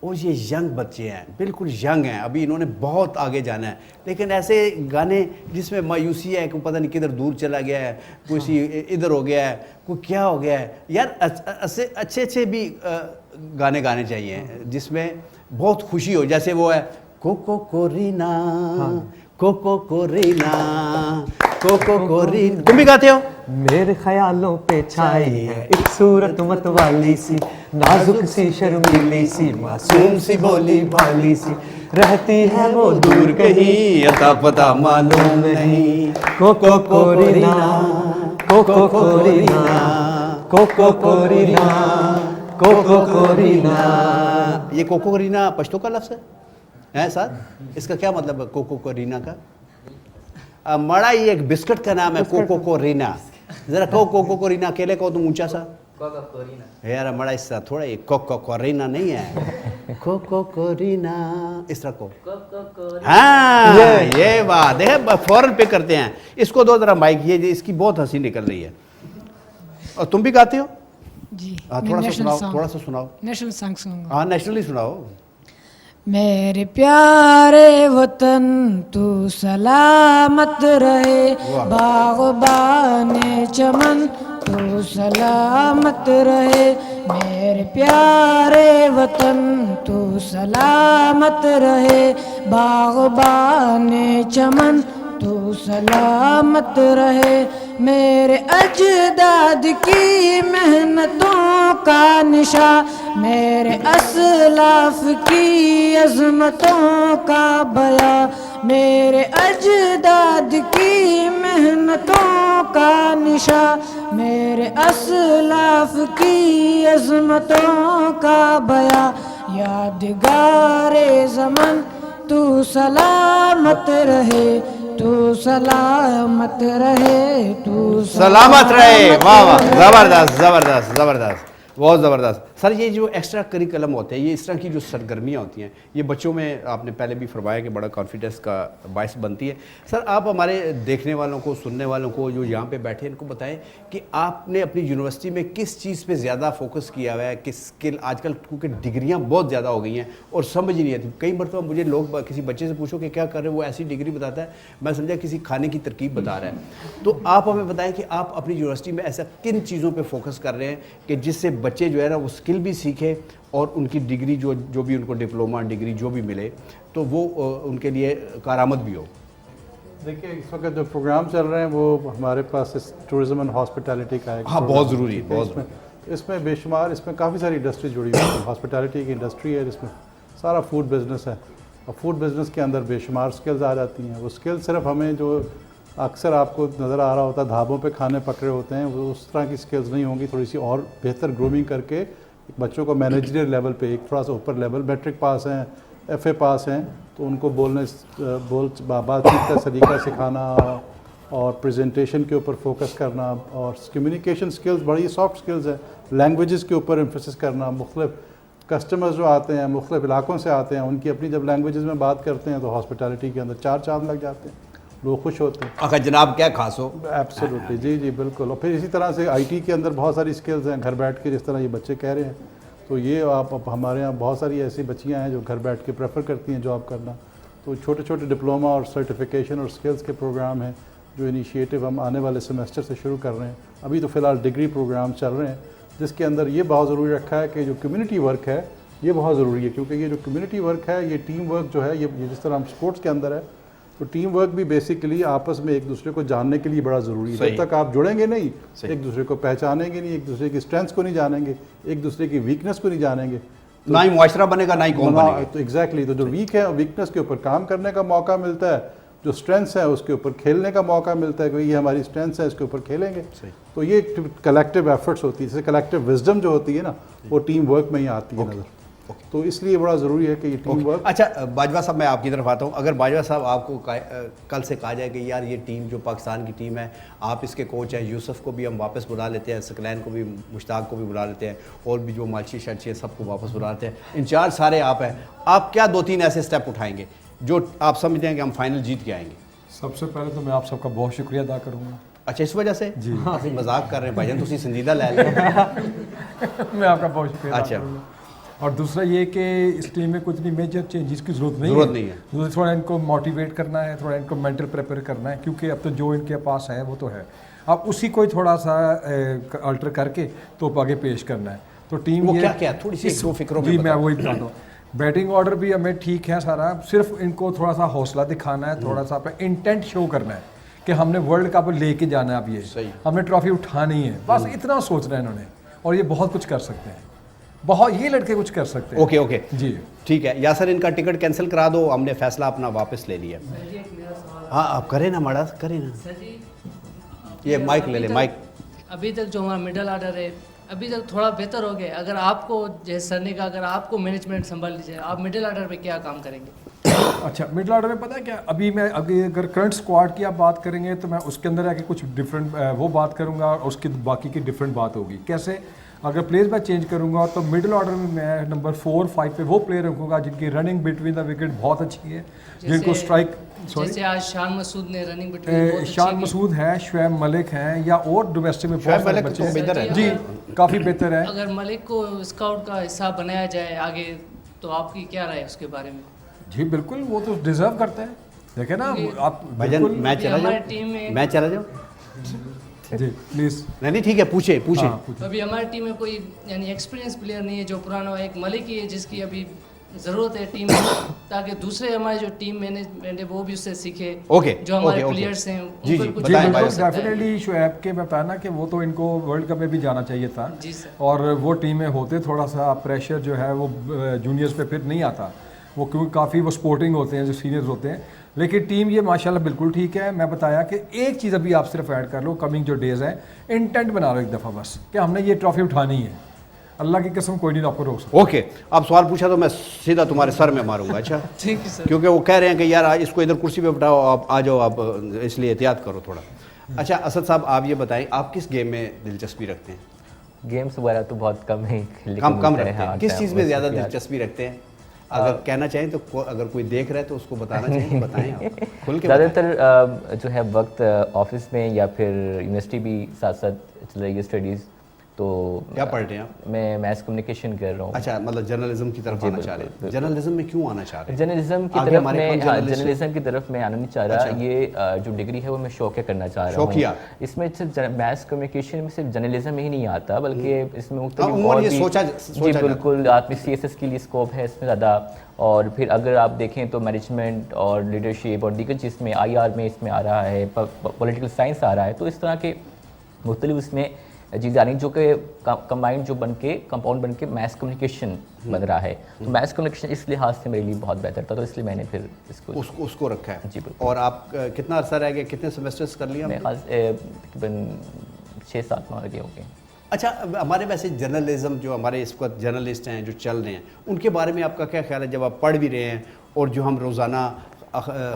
और ये यंग बच्चे हैं, बिल्कुल यंग हैं, अभी इन्होंने बहुत आगे जाना है। लेकिन ऐसे गाने जिसमें मायूसी है, कोई पता नहीं किधर दूर चला गया है, कोई इधर हो गया है, कोई क्या हो गया है यार। अच्छे अच्छे भी गाने गाने चाहिए जिसमें बहुत खुशी हो। जैसे वो है कोको कोरीना, कोको कोरीना, कोको कोरीना। तुम भी गाते हो? मेरे ख्यालों पे छाई है एक सूरत मत वाली सी, नाजुक सी शर्मीली सी, मासूम सी भोली भाली सी, रहती है वो दूर कहीं अता पता मालूम नहीं। कोको कोरीना, कोको कोरीना, कोको कोरीना, कोको कोरीना। ये कोको कोरीना पश्तो का लफ्ज़ है सर? इसका क्या मतलब है कोको कोरीना का? मड़ा ये एक बिस्किट का नाम है कोको कोरीना। जरा कहो कोको कोरीना, अकेले कहो तुम ऊंचा सा यार। मड़ा इस तरह थोड़ा, ये कोको कोरीना नहीं है, कोको कोरीना इस तरह को। हाँ ये बात देखे, फौरन पे करते हैं इसको। दो जरा माइक, ये इसकी बहुत हंसी निकल रही है। और तुम भी गाते हो? जी। थोड़ा सा सुनाओ, थोड़ा सा सुनाओ। नेशनल सॉन्ग सुनूंगा। हाँ नेशनली सुनाओ। मेरे प्यारे वतन तू सलामत रहे, बाग़बाने चमन तू सलामत रहे। मेरे प्यारे वतन तू सलामत रहे, बाग़बाने चमन तू सलामत रहे। मेरे अजदाद की मेहनतों का निशा, मेरे असलाफ की अज़मतों का बया, मेरे अजदाद की मेहनतों का निशा, मेरे असलाफ की अज़मतों का बया। यादगारे ज़मन तू सलामत रहे, तू सलामत रहे, तू सलामत रहे। वाह वाह, जबरदस्त जबरदस्त जबरदस्त, बहुत ज़बरदस्त। सर ये जो एक्स्ट्रा करिकुलम होते हैं, ये इस तरह की जो सरगर्मियाँ होती हैं, ये बच्चों में आपने पहले भी फरमाया कि बड़ा कॉन्फिडेंस का बायस बनती है। सर आप हमारे देखने वालों को, सुनने वालों को जो यहाँ पे बैठे हैं, इनको बताएं कि आपने अपनी यूनिवर्सिटी में किस चीज़ पे ज़्यादा फोकस किया हुआ है, किस स्किल। आजकल क्योंकि डिग्रियाँ बहुत ज़्यादा हो गई हैं और समझ ही नहीं आती। कई मरतबा मुझे लोग किसी बच्चे से पूछो कि क्या कर रहे हो, वो ऐसी डिग्री बताता है, मैं समझा किसी खाने की तरकीब बता रहा है। तो आप हमें बताएं कि आप अपनी यूनिवर्सिटी में ऐसा किन चीज़ों पर फोकस कर रहे हैं कि जिससे बच्चे जो है ना वो स्किल भी सीखे और उनकी डिग्री जो भी उनको डिप्लोमा डिग्री जो भी मिले तो वो उनके लिए कारामद भी हो। देखिए इस वक्त जो प्रोग्राम चल रहे हैं वो हमारे पास इस टूरिज्म एंड हॉस्पिटैलिटी का है। हाँ बहुत ज़रूरी है, बहुत इसमें बेशुमार, इसमें काफ़ी सारी इंडस्ट्री जुड़ी हुई है। हॉस्पिटैलिटी की इंडस्ट्री है जिसमें सारा फूड बिज़नेस है और फूड बिज़नेस के अंदर बेशुमार स्किल्स आ जाती हैं। वो स्किल्स सिर्फ हमें जो अक्सर आपको नज़र आ रहा होता है ढाबों पे खाने पक रहे होते हैं, वो उस तरह की स्किल्स नहीं होंगी, थोड़ी सी और बेहतर ग्रूमिंग करके बच्चों को मैनेजरियल लेवल पे एक थोड़ा सा ऊपर लेवल, मैट्रिक पास हैं, FA पास हैं, तो उनको बातचीत का सलीका सिखाना और प्रेजेंटेशन के ऊपर फोकस करना और कम्युनिकेशन स्किल्स बड़ी सॉफ्ट स्किल्स हैं, लैंग्वेजेस के ऊपर एम्फेसिस करना। मुख्तलिफ कस्टमर्स जो आते हैं मुख्तलिफ इलाकों से आते हैं, उनकी अपनी जब लैंग्वेजेस में बात करते हैं तो हॉस्पिटैलिटी के अंदर 4 चांद लग जाते हैं, लोग खुश होते हैं। अगर जनाब क्या खास हो। एब्सोल्युटली, जी जी बिल्कुल। और फिर इसी तरह से IT के अंदर बहुत सारी स्किल्स हैं घर बैठ के, जिस तरह ये बच्चे कह रहे हैं, तो ये आप हमारे यहाँ बहुत सारी ऐसी बच्चियाँ हैं जो घर बैठ के प्रेफर करती हैं जॉब करना। तो छोटे छोटे डिप्लोमा और सर्टिफिकेशन और स्किल्स के प्रोग्राम हैं जो इनिशिएटिव हम आने वाले सेमेस्टर से शुरू कर रहे हैं। अभी तो फ़िलहाल डिग्री प्रोग्राम चल रहे हैं, जिसके अंदर ये बहुत ज़रूरी रखा है कि जो कम्युनिटी वर्क है ये बहुत ज़रूरी है, क्योंकि ये जो कम्युनिटी वर्क है, ये टीम वर्क जो है, ये जिस तरह हम स्पोर्ट्स के अंदर है, तो टीम वर्क भी बेसिकली आपस में एक दूसरे को जानने के लिए बड़ा ज़रूरी है। जब तक आप जुड़ेंगे नहीं, एक दूसरे को पहचानेंगे नहीं, एक दूसरे की स्ट्रेंथ्स को नहीं जानेंगे, एक दूसरे की वीकनेस को नहीं जानेंगे, तो ना ही मुआशरा बनेगा ना ही कौम बनेगा। तो एग्जैक्टली, तो जो वीक है वीकनेस के ऊपर काम करने का मौका मिलता है, जो स्ट्रेंथ्स है उसके ऊपर खेलने का मौका मिलता है कि ये हमारी स्ट्रेंथ्स है, इसके ऊपर खेलेंगे। तो ये कलेक्टिव एफर्ट्स होती है, जैसे कलेक्टिव विजडम जो होती है ना, वो टीम वर्क में ही आती है नज़र। तो इसलिए बड़ा ज़रूरी है कि ये टीम वर्क। अच्छा बाजवा साहब, मैं आपकी तरफ आता हूँ। अगर बाजवा साहब आपको कल से कहा जाए कि यार ये टीम जो पाकिस्तान की टीम है, आप इसके कोच हैं, यूसुफ को भी हम वापस बुला लेते हैं, सकलैन को भी, मुश्ताक को भी बुला लेते हैं, और भी जो मालशी शर्ची है सबको वापस बुला लेते हैं, इंचार्ज सारे आप हैं, आप क्या 2-3 ऐसे स्टेप उठाएंगे जो आप समझते हैं कि हम फाइनल जीत के आएंगे? सबसे पहले तो मैं आप सबका बहुत शुक्रिया अदा करूँगा। अच्छा, इस वजह से जी ਅਸੀਂ मजाक कर रहे हैं भाईजान, तुसी संजीदा ले लें। मैं आपका बहुत शुक्रिया। अच्छा, और दूसरा ये कि इस टीम में कुछ इतनी मेजर चेंजेस की ज़रूरत नहीं है। थोड़ा इनको मोटिवेट करना है, थोड़ा इनको मेंटल प्रिपेयर करना है, क्योंकि अब तो जो इनके पास है वो तो है, अब उसी को थोड़ा सा अल्टर करके तो आगे पेश करना है। तो टीम वो ये क्या थोड़ी सी दो फिक्रों में जी मैं वही बताता हूँ। बैटिंग ऑर्डर भी हमें ठीक है सारा, सिर्फ इनको थोड़ा सा हौसला दिखाना है, थोड़ा सा अपना इंटेंट शो करना है कि हमने वर्ल्ड कप लेके जाना है, अब ये हमने ट्रॉफी उठानी है, बस इतना सोचना है इन्होंने, और ये बहुत कुछ कर सकते हैं, बहुत ये लड़के कुछ कर सकते हैं। ओके ओके जी ठीक है। यासर, इनका टिकट कैंसिल करा दो, हमने फैसला अपना वापस ले लिया। हाँ आप करें ना, मड़ा करें ना, ये माइक ले ले, माइक। अभी तक जो हमारा मिडल ऑर्डर है अभी तक थोड़ा बेहतर हो गया। अगर आपको जैसे सर ने कहा, अगर आपको मैनेजमेंट संभाल लीजिए, आप मिडिल ऑर्डर पे क्या काम करेंगे? अच्छा, मिडिल ऑर्डर में पता है क्या, अभी अगर करंट स्क्वाड की आप बात करेंगे तो मैं उसके अंदर आके कुछ डिफरेंट वो बात करूंगा, और उसकी बाकी की डिफरेंट बात होगी। कैसे? अगर प्लेयर्स मैं चेंज करूंगा तो मिडिल ऑर्डर में मैं नंबर 4, 5 पे वो प्लेयर रखूंगा जिनकी रनिंग बिटवीन द विकेट बहुत अच्छी है, जिनको स्ट्राइक, जैसे आज शान मसूद ने रनिंग बिटवीन, शान मसूद है, शुएब मलिक हैं, या और डोमेस्टिक में बहुत सारे बच्चे हैं जी, काफ़ी बेहतर है। अगर मलिक को स्काउट का हिस्सा बनाया जाए आगे, तो आपकी क्या राय है उसके बारे में? जी बिल्कुल, वो तो डिजर्व करते हैं। देखे ना आप भाईजान, मैं चला जाऊँ जी प्लीज़। नहीं ठीक है, पूछे। अभी हमारी टीम में कोई यानी एक्सपीरियंस प्लेयर नहीं है जो पुराना, एक मलिक ही है जिसकी अभी ज़रूरत है टीम में, ताकि दूसरे हमारे जो टीम मैनेजमेंट है वो भी उससे सीखे। जो हमारे प्लेयर्स हैं जी डेफिनेटली शुएब के बताना कि वो तो इनको वर्ल्ड कप में भी जाना चाहिए था जी सर, और वो टीम में होते, थोड़ा सा प्रेशर जो है वो जूनियर्स पे फिर नहीं आता, वो क्योंकि काफ़ी वो स्पोर्टिंग होते हैं जो सीनियर्स होते हैं। लेकिन टीम ये माशाल्लाह बिल्कुल ठीक है। मैं बताया कि एक चीज़ अभी आप सिर्फ ऐड कर लो, कमिंग जो डेज़ हैं, इंटेंट बना लो एक दफ़ा बस कि हमने ये ट्रॉफी उठानी है, अल्लाह की कसम कोई नहीं आपको रोक सकता। ओके, अब सवाल पूछा तो मैं सीधा तुम्हारे सर में मारूंगा। अच्छा ठीक है सर, क्योंकि वो कह रहे हैं कि यार इसको इधर कुर्सी पे बिठाओ, आप आ जाओ, आप इसलिए एहतियात करो थोड़ा। अच्छा असद साहब, आप ये बताएं, आप किस गेम में दिलचस्पी रखते हैं? गेम्स वगैरह तो बहुत कम है, कम रखते हैं। किस चीज़ में ज़्यादा दिलचस्पी रखते हैं? अगर कहना चाहें तो, अगर कोई देख रहा है तो उसको बताना चाहिए तो बताएं आप खुल के। ज़्यादातर जो है वक्त ऑफिस में या फिर यूनिवर्सिटी भी साथ साथ चल रही है स्टडीज़। तो क्या पढ़ रहे हैं आप? मैं मैथ्स कम्युनिकेशन कर रहा हूँ। अच्छा, मतलब जर्नलिज्म की तरफ आना चाह रहे हैं। जर्नलिज्म में क्यों आना चाह रहे हैं? जर्नलिज्म की तरफ मैं जर्नलिज्म की तरफ मैं आना नहीं चाह रहा। ये जो डिग्री है वो मैं शौकिया करना चाह रहा हूँ। इसमें सिर्फ मैथ्स कम्युनिकेशन में सिर्फ जर्नलिज्म ही नहीं आता, बल्कि इसमें मुख्तलिफ और भी जी बिल्कुल आप CSS के लिए स्कोप है इसमें ज़्यादा। और फिर अगर आप देखें तो मैनेजमेंट और लीडरशिप और दीगर चीज़ में IR में इसमें आ रहा है, पॉलिटिकल साइंस आ रहा है, तो इस तरह के मुख्तलिफ इसमें जिंदानी, जो कि कंबाइंड जो बन के कंपाउंड बन के मैस कम्युनिकेशन बन रहा है। तो मैस कम्युनिकेशन इस लिहाज से मेरे लिए बहुत बेहतर था, तो इसलिए मैंने फिर उसको रखा है। जी बिल्कुल। और आप कितना अर्सा रह गए, कितने सेमेस्टर्स कर लिया? मेरे ख्याल से तकरीबन 6-7 माह हो गए। अच्छा, हमारे वैसे जर्नलिज्म जो हमारे इस वक्त जर्नलिस्ट हैं जो चल रहे हैं, उनके बारे में आपका क्या ख्याल है? जब आप पढ़ भी रहे हैं और जो हम रोज़ाना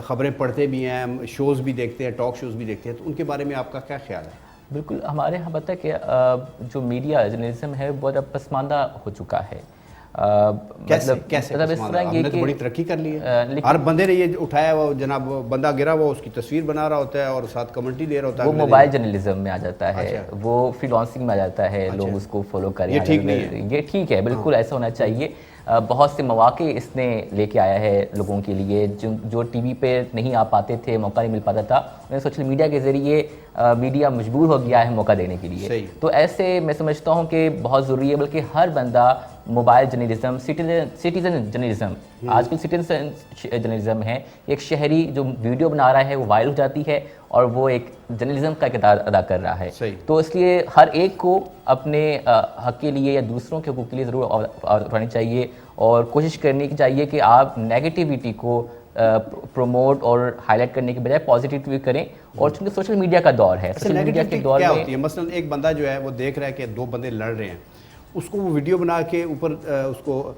ख़बरें पढ़ते भी हैं, हम शोज़ भी देखते हैं, टॉक शोज़ भी देखते हैं, तो उनके बारे में आपका क्या ख्याल है? बिल्कुल, हमारे यहाँ पता है कि जो मीडिया जर्नलिज्म है बहुत अब पसमानदा हो चुका है। कैसे मतलब इस तरह ये तो बड़ी तरक्की कर ली है। हर बंदे ने ये उठाया हुआ, जनाब बंदा गिरा हुआ उसकी तस्वीर बना रहा होता है और साथ कमेंट्री दे रहा होता है। वो मोबाइल जर्नलिज्म में आ जाता है। अच्छा। वो फ्रीलांसिंग में आ जाता है। लोग उसको फॉलो करें, ये ठीक नहीं है। ये ठीक है, बिल्कुल ऐसा होना चाहिए। बहुत से मौके इसने लेके आया है लोगों के लिए, जो टीवी पे नहीं आ पाते थे, मौका नहीं मिल पाता था, उन्हें सोशल मीडिया के ज़रिए मीडिया मजबूर हो गया है मौका देने के लिए। तो ऐसे मैं समझता हूँ कि बहुत ज़रूरी है, बल्कि हर बंदा मोबाइल जर्नलिज्म, सिटीजन जर्नलिज्म, आजकल सिटीजन जर्नलिज्म है, एक शहरी जो वीडियो बना रहा है वो वायरल हो जाती है और वो एक जर्नलिज्म का किरदार अदा कर रहा है। तो इसलिए हर एक को अपने हक के लिए या दूसरों के हकूक़ के लिए ज़रूर उठानी चाहिए और कोशिश करनी चाहिए कि आप नेगेटिविटी को प्रमोट और हाईलाइट करने के बजाय पॉजिटिविटी करें। और चूंकि सोशल मीडिया का दौर है, सोशल मीडिया के दौर क्या में होती है? मसलन एक बंदा जो है वो देख रहा है कि दो बंदे लड़ रहे हैं, उसको वो वीडियो बना के ऊपर उसको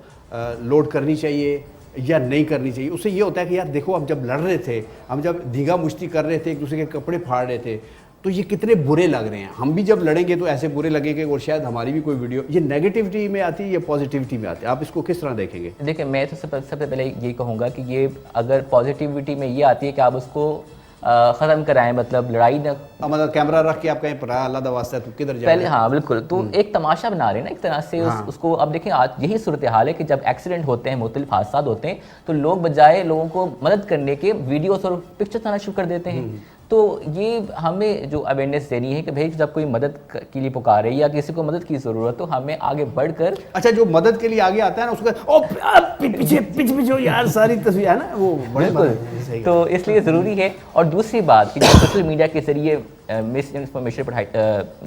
लोड करनी चाहिए या नहीं करनी चाहिए? उससे ये होता है कि यार देखो, हम जब लड़ रहे थे, हम जब धींगा मुश्ती कर रहे थे, एक दूसरे के कपड़े फाड़ रहे थे, तो ये कितने बुरे लग रहे हैं। हम भी जब लड़ेंगे तो ऐसे बुरे लगेंगे और शायद हमारी भी कोई वीडियो। ये नेगेटिविटी में आती है या पॉजिटिविटी में आती है? आप इसको किस तरह देखेंगे? देखिए, मैं तो सबसे पहले यही कहूँगा कि ये अगर पॉजिटिविटी में ये आती है कि आप उसको ख़त्म कराएं, मतलब लड़ाई न, मतलब कैमरा रख के आप कहीं पर अल्लाह दा वास्ता तो किधर जाए पहले, हाँ बिल्कुल, तो एक तमाशा बना रहे हैं ना एक तरह से। उसको अब देखें, आज यही सूरत हाल है कि जब एक्सीडेंट होते हैं, मुख्तलिफ हादसा होते हैं, तो लोग बजाय लोगों को मदद करने के वीडियोस और पिक्चर्स आना शुरू कर देते हैं। तो ये हमें जो अवेयरनेस देनी है कि भाई जब कोई मदद के लिए पुकारे या किसी को मदद की ज़रूरत हो, हमें आगे बढ़कर। अच्छा, जो मदद के लिए आगे आता है ना, उसको पीछे यार सारी तस्वीर है ना, वो बड़े तो इसलिए ज़रूरी है। और दूसरी बात कि जो सोशल मीडिया के ज़रिए मिस इन्फॉर्मेशन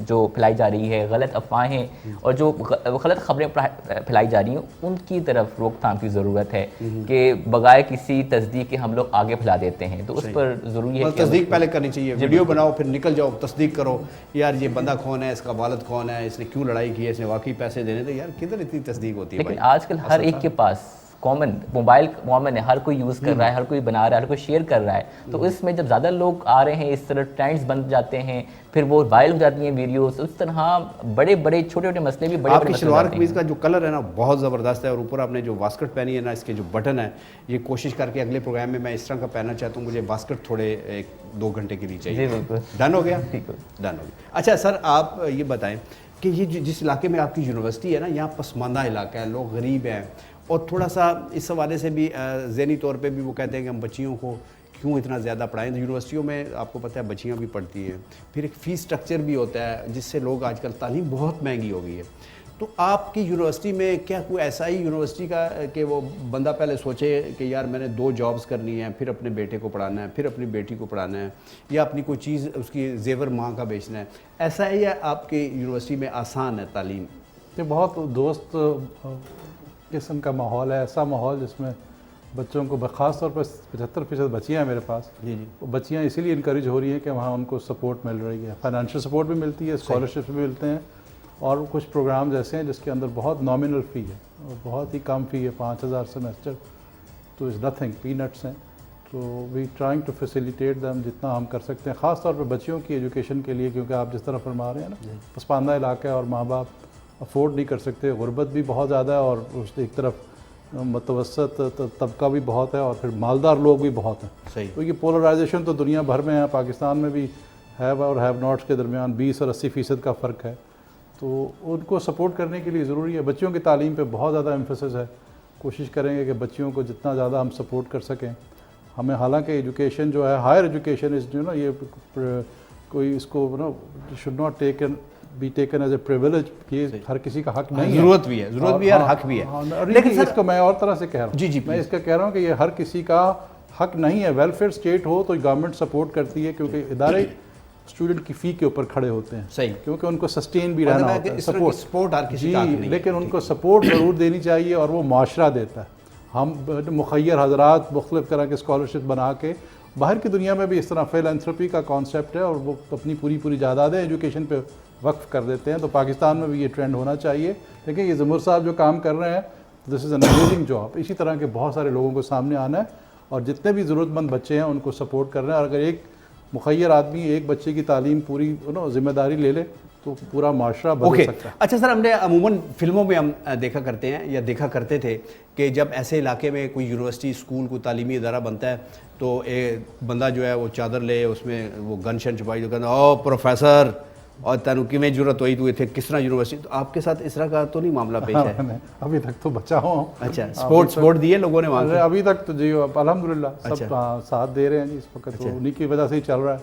जो फैलाई जा रही है, गलत अफवाहें और जो गलत खबरें फैलाई जा रही हैं, उनकी तरफ रोकथाम की ज़रूरत है कि बगैर किसी तस्दीक के हम लोग आगे फैला देते हैं। तो उस पर ज़रूरी है कि तस्दीक पहले करनी चाहिए। वीडियो बनाओ, फिर निकल जाओ, तस्दीक करो, यार ये बंदा कौन है, इसका वालिद कौन है, इसने क्यों लड़ाई की है, इसने वाकई पैसे देने थे। यार किधर इतनी तस्दीक होती है? लेकिन आजकल हर एक के पास कॉमन मोबाइल कॉमन है, हर कोई यूज़ कर रहा है, हर कोई बना रहा है, हर कोई शेयर कर रहा है। तो इसमें जब ज़्यादा लोग आ रहे हैं, इस तरह ट्रेंड्स बन जाते हैं, फिर वो वायरल हो जाती हैं वीडियोस। उस तरह बड़े बड़े छोटे छोटे मसले भी बड़े आपकी शलवार कमीज़ का जो कलर है ना, बहुत ज़बरदस्त है। और ऊपर आपने जो वास्कट पहनी है ना, इसके जो बटन है, ये कोशिश करके अगले प्रोग्राम में मैं इस तरह का पहनना चाहता हूँ। मुझे वास्कट थोड़े 1-2 घंटे के लिए चाहिए। डन हो गया? डन हो गया। अच्छा सर, आप ये बताएं कि ये जिस इलाके में आपकी यूनिवर्सिटी है ना, यहाँ पसमानदा इलाका है, लोग गरीब हैं, और थोड़ा सा इस हवाले से भी ज़हनी तौर पे भी वो कहते हैं कि हम बच्चियों को क्यों इतना ज़्यादा पढ़ाएं। तो यूनिवर्सिटियों में आपको पता है बच्चियाँ भी पढ़ती हैं, फिर एक फ़ीस स्ट्रक्चर भी होता है जिससे लोग आजकल तालीम बहुत महंगी हो गई है। तो आपकी यूनिवर्सिटी में क्या कोई ऐसा ही यूनिवर्सिटी का कि वो बंदा पहले सोचे कि यार मैंने 2 जॉब्स करनी है, फिर अपने बेटे को पढ़ाना है, फिर अपनी बेटी को पढ़ाना है, या अपनी कोई चीज़ उसकी जेवर माँ का बेचना है, ऐसा है या आपकी यूनिवर्सिटी में आसान है तालीम? ये बहुत दोस्त किस्म का माहौल है, ऐसा माहौल जिसमें बच्चों को ख़ास तौर पर 75% बच्चियाँ हैं मेरे पास। जी। वो बच्चियाँ इसीलिए इनकरेज हो रही हैं कि वहाँ उनको सपोर्ट मिल रही है, फाइनेंशियल सपोर्ट भी मिलती है, स्कॉलरशिप्स भी मिलते हैं, और कुछ प्रोग्राम्स ऐसे हैं जिसके अंदर बहुत नॉमिनल फ़ी है और बहुत ही कम फ़ी है, 5000 सेमेस्टर, तो इज़ नथिंग, पीनट्स हैं। तो we trying to facilitate them जितना हम कर सकते हैं, ख़ास तौर पर बच्चियों की एजुकेशन के लिए, क्योंकि आप जिस तरह फरमा रहे हैं ना, पसमानदा इलाका है और माँ बाप अफोर्ड नहीं कर सकते, गुर्बत भी बहुत ज़्यादा है, और उस एक तरफ मतवसत तबका भी बहुत है, और फिर मालदार लोग भी बहुत हैं। सही। तो ये पोलराइजेशन तो दुनिया भर में है, पाकिस्तान में भी हैव और हैव नॉट्स के दरमियान 20 और 80% का फ़र्क है। तो उनको सपोर्ट करने के लिए ज़रूरी है। बच्चियों की तालीम पे बहुत ज़्यादा एम्फेसिस है, कोशिश करेंगे कि बच्चियों को जितना ज़्यादा हम सपोर्ट कर सकें। हमें हालांकि एजुकेशन जो है, हायर एजुकेशन इस जो ना, ये कोई इसको ना should not be taken as a privilege, ये हर किसी का हक नहीं है। ज़रूरत भी है, ज़रूरत भी है, हक भी है। लेकिन इसको मैं और तरह से कह रहा हूँ। जी, मैं इसका कह रहा हूँ कि ये हर किसी का हक नहीं है। वेलफेयर स्टेट हो तो गवर्नमेंट सपोर्ट करती है, क्योंकि इदारे स्टूडेंट की फ़ी के ऊपर खड़े होते हैं, सही, क्योंकि उनको सस्टेन भी मतलब रहना है होता कि है, इस तरह की सपोर्ट हर किसी जी, का हक नहीं है। लेकिन उनको सपोर्ट ज़रूर देनी चाहिए और वो माशरा देता है। हम मुखैर हजरात मुख्तलिफ़ तरह के स्कॉलरशिप बना के, बाहर की दुनिया में भी इस तरह फिलैंथ्रोपी का कॉन्सेप्ट है और वो अपनी पूरी जायदादें एजुकेशन पे वक्फ कर देते हैं। तो पाकिस्तान में भी ये ट्रेंड होना चाहिए। देखिए ये ज़मूर साहब जो काम कर रहे हैं, this is an amazing job. इसी तरह के बहुत सारे लोगों को सामने आना है और जितने भी ज़रूरतमंद बच्चे हैं उनको सपोर्ट करना है। और अगर एक मुखैर आदमी एक बच्चे की तालीम पूरी जिम्मेदारी ले ले तो पूरा माशरा बदल सकता है। अच्छा सर, हमने अमूमन फिल्मों में हम देखा करते हैं या देखा करते थे कि जब ऐसे इलाके में कोई यूनिवर्सिटी, स्कूल, कोई तालीमी इदारा बनता है तो एक बंदा जो है वो चादर ले, उसमें वो गन शन छुपाई, जो कहता ओ प्रोफेसर और तेन किमें जरूरत हुई, तू इतने किस तरह यूनिवर्सिटी। तो आपके साथ इस तरह का तो नहीं मामला पेश है? अभी तक तो बचा हूँ। अच्छा, सपोर्ट दिए लोगों ने वहाँ से? अभी तक तो जी अल्हम्दुलिल्लाह सब साथ दे रहे हैं जी इस वक्त। तो उन्हीं की वजह से ही चल रहा है,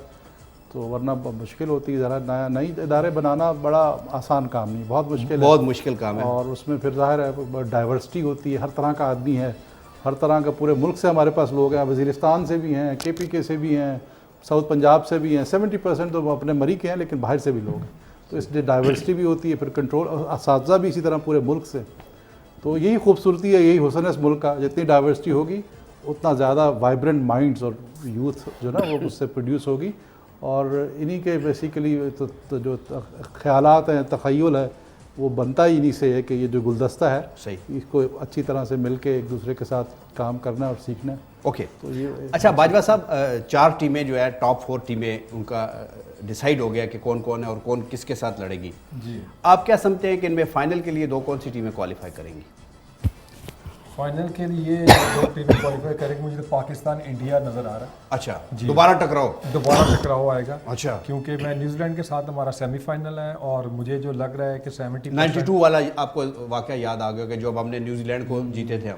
तो वरना मुश्किल होती है ज़रा। नई इदारे बनाना बड़ा आसान काम नहीं, बहुत मुश्किल है, बहुत मुश्किल काम है। और उसमें फिर ज़ाहिर है डाइवर्सिटी होती है, हर तरह का आदमी है, हर तरह का, पूरे मुल्क से हमारे पास लोग हैं, वज़ीरिस्तान से भी हैं, KPK से भी हैं, साउथ पंजाब से भी हैं, 70% तो अपने मरी के हैं, लेकिन बाहर से भी लोग हैं। तो इसलिए डाइवर्सिटी भी होती है, फिर कंट्रोल, असातिज़ा भी इसी तरह पूरे मुल्क से। तो यही खूबसूरती है, यही हुस्न है इस मुल्क का। जितनी डाइवर्सिटी होगी उतना ज़्यादा वाइब्रेंट माइंड्स और यूथ जो ना वो उससे प्रोड्यूस होगी। और इन्हीं के बेसिकली तो जो ख़यालात हैं, तख़य्युल है, वो बनता ही इन्हीं से है कि ये जो गुलदस्ता है, सही, इसको अच्छी तरह से मिल के एक दूसरे के साथ काम करना और सीखना। ओके, तो ये अच्छा बाजवा साहब, 4 टीमें जो है, टॉप 4 टीमें, उनका डिसाइड हो गया कि कौन कौन है और कौन किसके साथ लड़ेगी जी। आप क्या समझते हैं कि इनमें फाइनल के लिए कौन सी टीमें क्वालिफाई करेंगी? फाइनल के लिए 2 टीमें क्वालिफाई करेंगे। मुझे तो पाकिस्तान इंडिया नज़र आ रहा है। अच्छा, दोबारा टकराव आएगा। अच्छा, क्योंकि मैं न्यूजीलैंड के साथ हमारा सेमीफाइनल है और मुझे जो लग रहा है कि 92 वाला आपको वाकया याद आ गया कि जब हमने न्यूजीलैंड को जीते थे हम।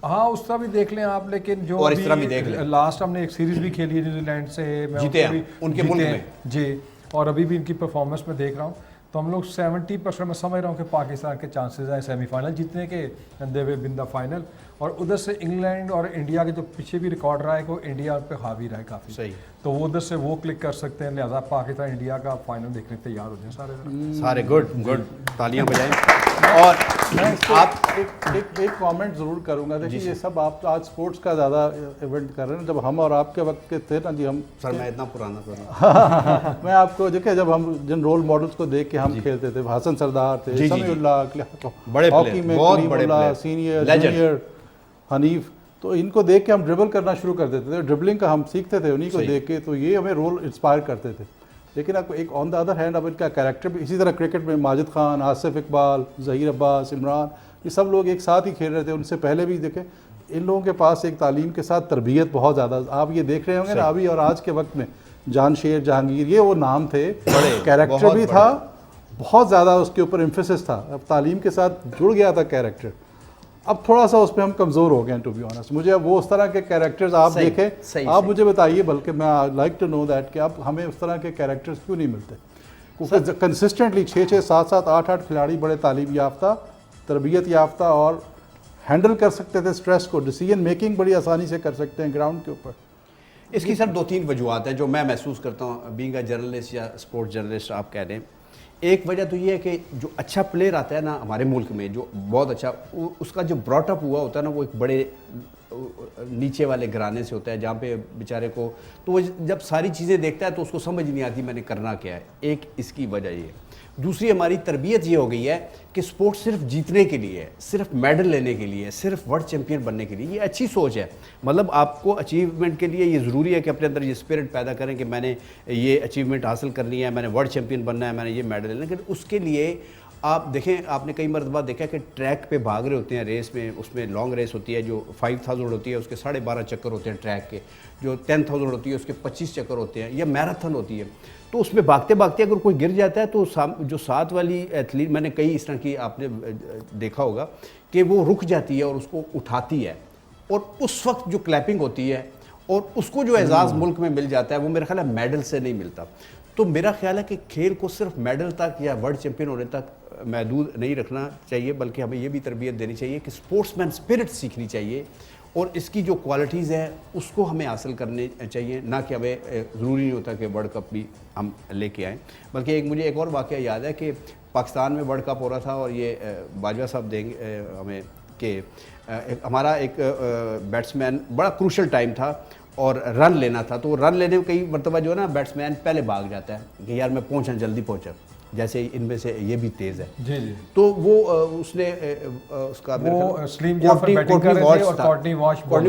हाँ, उसका भी देख लें आप, लेकिन जो और इस तरह भी देख लें, लास्ट हमने एक सीरीज भी खेली है न्यूजीलैंड से, जीते हैं उनके मुल्क में जी, और अभी भी इनकी परफॉर्मेंस में देख रहा हूँ, तो हम लोग 70% में समझ रहा हूँ कि पाकिस्तान के चांसेस हैं सेमीफाइनल जीतने के, देवे बिंदा फाइनल। और उधर से इंग्लैंड और इंडिया के जो पीछे भी रिकॉर्ड रहा है कि वो इंडिया पे हावी रहा है काफ़ी, सही, तो वो उधर से वो क्लिक कर सकते हैं। लिहाजा पाकिस्तान इंडिया का फाइनल देखने तैयार हो जाए सारे। गुड, तालियां बजाएं। और आप एक कमेंट ज़रूर करूँगा। देखिए ये सब आप आज स्पोर्ट्स का ज़्यादा इवेंट कर रहे हैं, जब हम और आपके वक्त के थे ना जी, हम सर मैं इतना पुराना तो मैं आपको देखिए, जब हम जिन रोल मॉडल्स को देख के हम खेलते थे, हसन सरदार थे, समीउल्लाह, बड़े हॉकी में बहुत बड़े सीनियर, जूनियर, हनीफ, तो इनको देख के हम ड्रिबल करना शुरू कर देते थे, ड्रिबलिंग का हम सीखते थे उन्हीं को देख के, तो ये हमें रोल इंस्पायर करते थे। लेकिन आपको एक ऑन द अदर हैंड अब इनका कैरेक्टर भी इसी तरह, क्रिकेट में माजिद खान, आसिफ इकबाल, ज़हीर अब्बास, इमरान, ये सब लोग एक साथ ही खेल रहे थे। उनसे पहले भी देखें, इन लोगों के पास एक तालीम के साथ तरबियत बहुत ज़्यादा, आप ये देख रहे होंगे ना अभी और आज के वक्त में, जानशेर, जहांगीर, ये वो नाम थे, कैरेक्टर भी था, बहुत ज़्यादा उसके ऊपर एम्फेसिस था, अब तालीम के साथ जुड़ गया था कैरेक्टर। अब थोड़ा सा उस पर हम कमज़ोर हो गए हैं, टू बी ऑनेस्ट। मुझे अब वो उस तरह के कैरेक्टर्स आप देखें, आप मुझे बताइए, बल्कि मैं लाइक टू नो दैट कि अब हमें उस तरह के कैरेक्टर्स क्यों नहीं मिलते, क्योंकि कंसिस्टेंटली 6-6, 7-7, 8-8 खिलाड़ी बड़े तालीम याफ्ता, तरबियत याफ्ता और हैंडल कर सकते थे स्ट्रेस को, डिसीजन मेकिंग बड़ी आसानी से कर सकते हैं ग्राउंड के ऊपर। इसकी सर 2-3 वजूहत हैं जो मैं महसूस करता हूँ, बीइंग अ जर्नलिस्ट या स्पोर्ट्स जर्नलिस्ट आप कह दें। एक वजह तो ये है कि जो अच्छा प्लेयर आता है ना हमारे मुल्क में, जो बहुत अच्छा, उसका जो ब्रॉटअप हुआ होता है ना, वो एक बड़े नीचे वाले घराने से होता है, जहाँ पे बेचारे को, तो वो जब सारी चीज़ें देखता है तो उसको समझ नहीं आती मैंने करना क्या है। एक इसकी वजह ये है। दूसरी हमारी तरबियत ये हो गई है कि स्पोर्ट्स सिर्फ जीतने के लिए है, सिर्फ मेडल लेने के लिए, सिर्फ वर्ल्ड चैंपियन बनने के लिए। ये अच्छी सोच है, मतलब आपको अचीवमेंट के लिए ये ज़रूरी है कि अपने अंदर ये स्पिरिट पैदा करें कि मैंने ये अचीवमेंट हासिल करनी है, मैंने वर्ल्ड चैंपियन बनना है, मैंने ये मेडल लेना है। लेकिन उसके लिए आप देखें, आपने कई मरतबा देखा कि ट्रैक पे भाग रहे होते हैं रेस में, उसमें लॉन्ग रेस होती है जो 5000 होती है, उसके 12.5 चक्कर होते हैं ट्रैक के, जो 10,000 होती है उसके 25 चक्कर होते हैं, या मैराथन होती है। तो उसमें भागते भागते अगर कोई गिर जाता है तो जो साथ वाली एथलीट, मैंने कई इस तरह की आपने देखा होगा कि वो रुक जाती है और उसको उठाती है, और उस वक्त जो क्लैपिंग होती है और उसको जो एजाज़ मुल्क में मिल जाता है, वो मेरा ख्याल है मेडल से नहीं मिलता। तो मेरा ख्याल है कि खेल को सिर्फ मेडल तक या वर्ल्ड चैंपियन होने तक महदूद नहीं रखना चाहिए, बल्कि हमें ये भी तरबियत देनी चाहिए कि स्पोर्ट्समैन स्पिरिट सीखनी चाहिए और इसकी जो क्वालिटीज़ हैं उसको हमें हासिल करने चाहिए, ना कि हमें ज़रूरी नहीं होता कि वर्ल्ड कप भी हम लेके आएँ। बल्कि मुझे एक और वाक़या याद है कि पाकिस्तान में वर्ल्ड कप हो रहा था और ये बाजवा साहब देंगे हमें कि हमारा एक बैट्समैन, बड़ा क्रूशल टाइम था और रन लेना था, तो रन लेने में कई मरतबा जो है ना बैट्समैन पहले भाग जाता है कि यार मैं पहुँचा, जल्दी पहुँचा, जैसे इनमें से ये भी तेज़ है। जी जी। तो वो उसने उसका वो स्लीम जाफर बैटिंग कर रहे थे और कॉर्टनी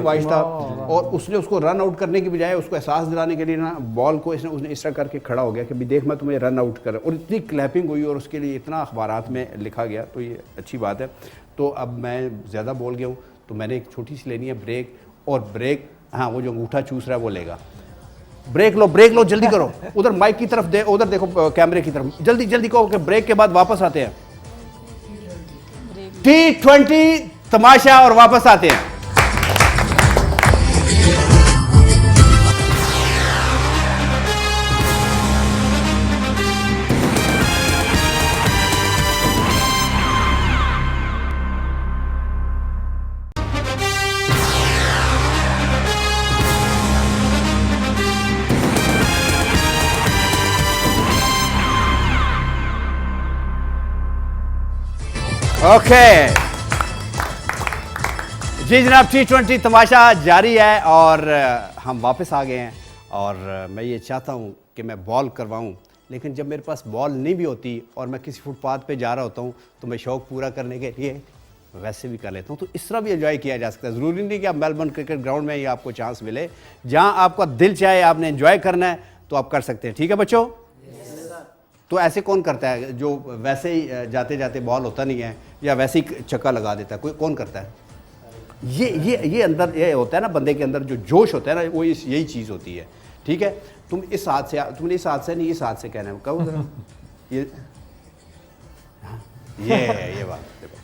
वॉश था और उसने उसको रन आउट करने की बजाय उसको एहसास दिलाने के लिए ना बॉल को उसने इस तरह करके खड़ा हो गया कि भी देख मैं तुम्हें रन आउट कर, और इतनी क्लैपिंग हुई और उसके लिए इतना अखबारात में लिखा गया, तो ये अच्छी बात है। तो अब मैं ज़्यादा बोल गया हूँ, तो मैंने एक छोटी सी लेनी है ब्रेक, और ब्रेक हाँ वो जो अंगूठा चूस रहा है वो लेगा। ब्रेक लो जल्दी करो, उधर माइक की तरफ दे, उधर देखो कैमरे की तरफ, जल्दी जल्दी कहो कि ब्रेक के बाद वापस आते हैं। T20 तमाशा और वापस आते हैं। ओके जी जनाब, T20 तमाशा जारी है और हम वापस आ गए हैं। और मैं ये चाहता हूँ कि मैं बॉल करवाऊँ, लेकिन जब मेरे पास बॉल नहीं भी होती और मैं किसी फुटपाथ पे जा रहा होता हूँ तो मैं शौक़ पूरा करने के लिए वैसे भी कर लेता हूँ। तो इस तरह भी एंजॉय किया जा सकता है। ज़रूरी नहीं कि आप मेलबर्न क्रिकेट ग्राउंड में ही आपको चांस मिले, जहाँ आपका दिल चाहे आपने एंजॉय करना है तो आप कर सकते हैं। ठीक है बच्चों? तो ऐसे कौन करता है जो वैसे ही जाते जाते बॉल होता नहीं है या वैसे ही चक्का लगा देता है, कोई कौन करता है? ये अंदर ये होता है ना, बंदे के अंदर जो जोश होता है ना, वो यही चीज़ होती है। ठीक है, तुम इस हाथ से, तुमने इस हाथ से नहीं इस हाथ से कहना है, कहो जरा। ये बात देखो।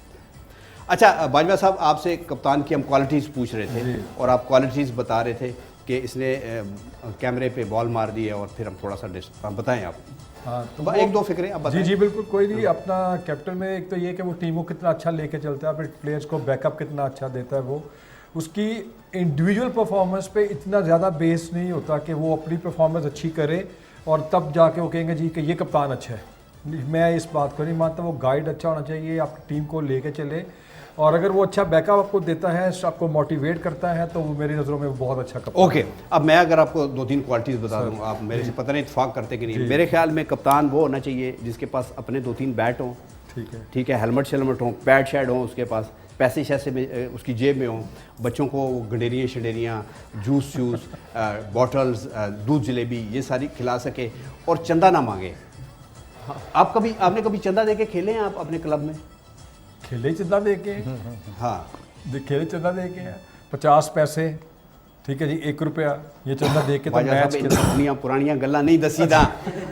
अच्छा बाजवा साहब, आपसे कप्तान की हम क्वालिटीज़ पूछ रहे थे और आप क्वालिटीज़ बता रहे थे कि इसने कैमरे पे बॉल मार दी है, और फिर हम थोड़ा सा बताएं आप। हाँ, तो एक दो फिक्रे अब जी जी बिल्कुल, कोई नहीं। अपना कैप्टन में एक तो ये कि वो टीम को कितना अच्छा लेके चलता है, फिर प्लेयर्स को बैकअप कितना अच्छा देता है, वो उसकी इंडिविजुअल परफॉर्मेंस पे इतना ज़्यादा बेस नहीं होता कि वो अपनी परफॉर्मेंस अच्छी करे और तब जाके वो कहेंगे जी कि ये कप्तान अच्छा है। मैं इस बात को नहीं मानता, वो गाइड अच्छा होना चाहिए, आपकी टीम को लेके चले, और अगर वो अच्छा बैकअप आपको देता है, आपको मोटिवेट करता है, तो वो मेरी नज़रों में बहुत अच्छा कप्तान। ओके, अब मैं अगर आपको 2-3 क्वालिटीज़ बता दूँ, आप मेरे से पता नहीं इत्तेफाक करते कि नहीं। मेरे ख्याल में कप्तान वो होना चाहिए जिसके पास अपने 2-3 बैट हों, ठीक है, हेलमेट शेलमेट हों, पैड शैड हों उसके पास, पैसे शैसे में उसकी जेब में हों, बच्चों को गंडेरियाँ शंडेरियाँ, जूस बॉटल्स, दूध जलेबी ये सारी खिला सके, और चंदा ना मांगे। आपने कभी चंदा दे के खेले हैं आप अपने क्लब में? खेले चंदा दे के, हाँ खेले चंदा दे के 50 पैसे, ठीक है जी, 1 रुपया, ये चंदा दे के तो मैच पुरानियाँ गल्ला नहीं दसी था।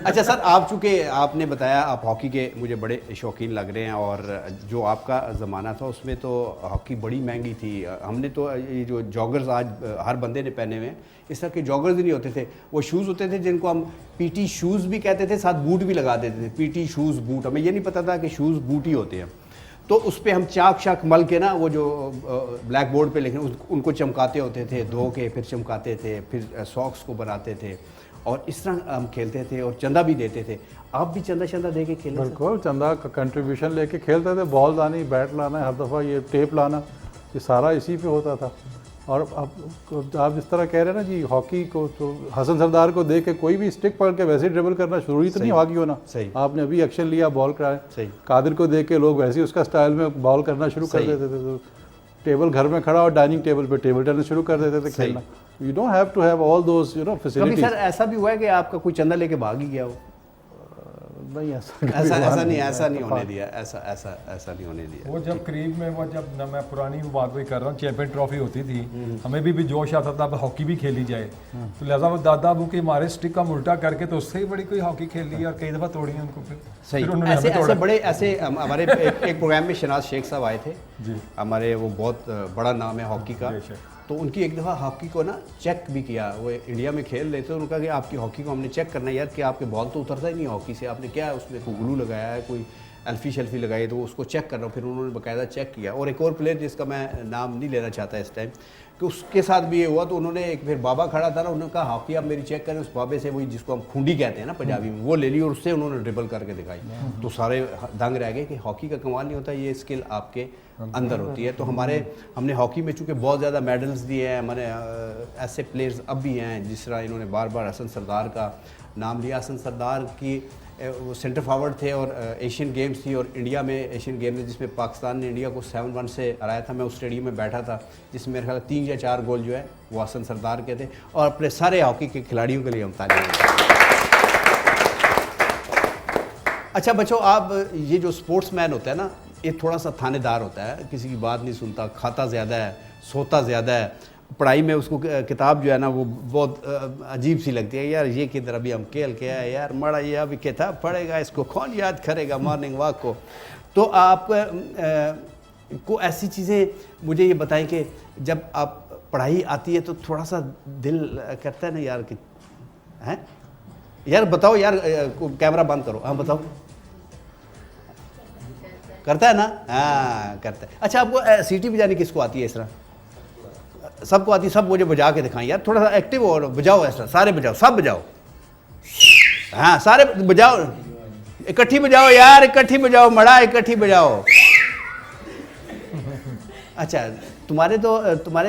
अच्छा सर, आप चूँकि आपने बताया आप हॉकी के मुझे बड़े शौकीन लग रहे हैं, और जो आपका ज़माना था उसमें तो हॉकी बड़ी महंगी थी। हमने तो ये जो जॉगर्स आज हर बंदे ने पहने हुए हैं, इस तरह के जॉगर्स ही नहीं होते थे, वो शूज़ होते थे जिनको हम पीटी शूज़ भी कहते थे, साथ बूट भी लगा देते थे, पीटी शूज़ बूट। हमें ये नहीं पता था कि शूज़ बूट ही होते हैं। तो उस पर हम चाक शाक मल के ना, वो जो ब्लैक बोर्ड पे लिखे उनको चमकाते होते थे, धो के फिर चमकाते थे, फिर सॉक्स को बनाते थे, और इस तरह हम खेलते थे और चंदा भी देते थे। आप भी चंदा दे के खेलते? बिल्कुल, चंदा का कंट्रीब्यूशन लेके खेलते थे। बॉल लानी, बैट लाना, हर दफ़ा ये टेप लाना, ये सारा इसी पे होता था। और अब आप जिस तरह कह रहे हैं ना जी, हॉकी को तो हसन सरदार को देख के कोई भी स्टिक पकड़ के वैसे ड्रिबल करना शुरू ही तो नहीं हॉकी होना। सही, आपने अभी एक्शन लिया, बॉल कराए। सही, कादिर को देख के लोग वैसे ही उसका स्टाइल में बॉल करना शुरू कर देते थे। तो टेबल घर में खड़ा और डाइनिंग टेबल पे टेबल टेनिस शुरू कर देते थे खेलना। You don't have to have all those facilities. कभी सर ऐसा भी हुआ है कि आपका कोई चंदा लेके भाग ही गया हो? नहीं, ऐसा नहीं होने दिया, ऐसा नहीं होने दिया। वो जब करीब में, वो जब मैं पुरानी बात वही कर रहा हूँ, चैंपियन ट्रॉफी होती थी, हमें भी जोश आता था अब हॉकी भी खेली जाए, तो लिहाजा वो दादा अबू के हमारे स्टिक का उल्टा करके तो उससे ही बड़ी कोई हॉकी खेल ली और कई दफ़ा तोड़ी है उनको। फिर सही, ऐसे हमारे एक प्रोग्राम में शनाज शेख साहब आए थे हमारे, वो बहुत बड़ा नाम है हॉकी का, तो उनकी एक दफ़ा हॉकी को ना चेक भी किया। वो इंडिया में खेल रहे थे, उनका कि आपकी हॉकी को हमने चेक करना है यार कि आपके बॉल तो उतरता ही नहीं हॉकी से, आपने क्या उसमें कोई ग्लू लगाया है, कोई अल्फ़ी शल्फ़ी लगाई, तो उसको चेक कर रहा हूँ, फिर उन्होंने बाकायदा चेक किया। और एक और प्लेयर जिसका मैं नाम नहीं लेना चाहता इस टाइम, कि उसके साथ भी ये हुआ, तो उन्होंने एक फिर बाबा खड़ा था ना, उन्होंने कहा हॉकी आप मेरी चेक करें, उस बाबे से वही जिसको हम खूंडी कहते हैं ना पंजाबी में, वो ले ली और उससे उन्होंने ड्रिबल करके दिखाई। तो सारे दंग रह गए कि हॉकी का कमाल नहीं होता, ये स्किल आपके अंदर होती है। तो हमने हॉकी में चूँकि बहुत ज़्यादा मेडल्स दिए हैं, हमारे ऐसे प्लेयर्स अब भी हैं, जिस तरह इन्होंने बार बार हसन सरदार का नाम लिया। हसन सरदार की वो सेंटर फॉरवर्ड थे और एशियन गेम्स थी, और इंडिया में एशियन गेम्स जिसमें पाकिस्तान ने इंडिया को 7-1 से हराया था। मैं उस स्टेडियम में बैठा था, जिसमें मेरे ख्याल 3 या 4 गोल जो है वो हसन सरदार के थे। और अपने सारे हॉकी के खिलाड़ियों के लिए हम तालियां दें। अच्छा बच्चों, आप ये जो स्पोर्ट्समैन होता है ना, ये थोड़ा सा थानेदार होता है, किसी की बात नहीं सुनता, खाता ज़्यादा है, सोता ज़्यादा है, पढ़ाई में उसको किताब जो है ना वो बहुत अजीब सी लगती है। यार ये किधर अभी हम खेल के आए, यार मड़ा ये अभी किताब पढ़ेगा, इसको कौन याद करेगा मॉर्निंग वॉक को। तो आप को ऐसी चीज़ें मुझे ये बताएं कि जब आप पढ़ाई आती है तो थोड़ा सा दिल करता है ना यार कि हैं यार, बताओ यार, कैमरा बंद करो, हाँ बताओ, करता है ना? हाँ करता है। अच्छा, आपको सीटी बजानी किसको आती है? इस तरह सबको आती है, सब मुझे बजा के दिखाएं यार, थोड़ा सा एक्टिव हो, बजाओ ऐसा, सारे बजाओ, सब बजाओ, हाँ सारे बजाओ, इकट्ठी बजाओ यार, इकट्ठी बजाओ मड़ा, इकट्ठी बजाओ। अच्छा, तुम्हारे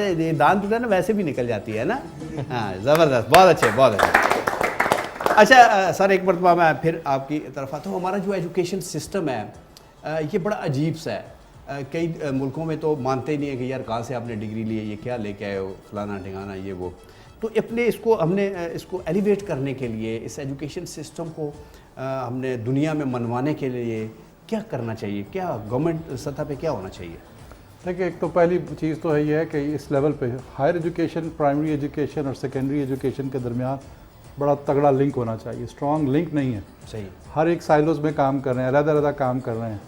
ये दान टूटा ना, वैसे भी निकल जाती है ना। हाँ ज़बरदस्त, बहुत अच्छे, बहुत अच्छे। अच्छा सर, एक मरतबा मैं फिर आपकी तरफ आता हूँ। हमारा जो एजुकेशन सिस्टम है ये बड़ा अजीब सा है। कई मुल्कों में तो मानते ही नहीं है कि यार कहाँ से आपने डिग्री ली है, ये क्या लेके आए हो, फलाना ठिकाना ये वो। तो अपने हमने इसको एलिवेट करने के लिए, इस एजुकेशन सिस्टम को हमने दुनिया में मनवाने के लिए क्या करना चाहिए? क्या गवर्नमेंट सतह पे क्या होना चाहिए? देखिए, एक तो पहली चीज़ तो है ये है कि इस लेवल पे हायर एजुकेशन, प्राइमरी एजुकेशन और सेकेंडरी एजुकेशन के दरमियान बड़ा तगड़ा लिंक होना चाहिए। स्ट्रॉन्ग लिंक नहीं है। सही। हर एक साइलोज़ में काम कर रहे हैं, अलग-अलग काम कर रहे हैं।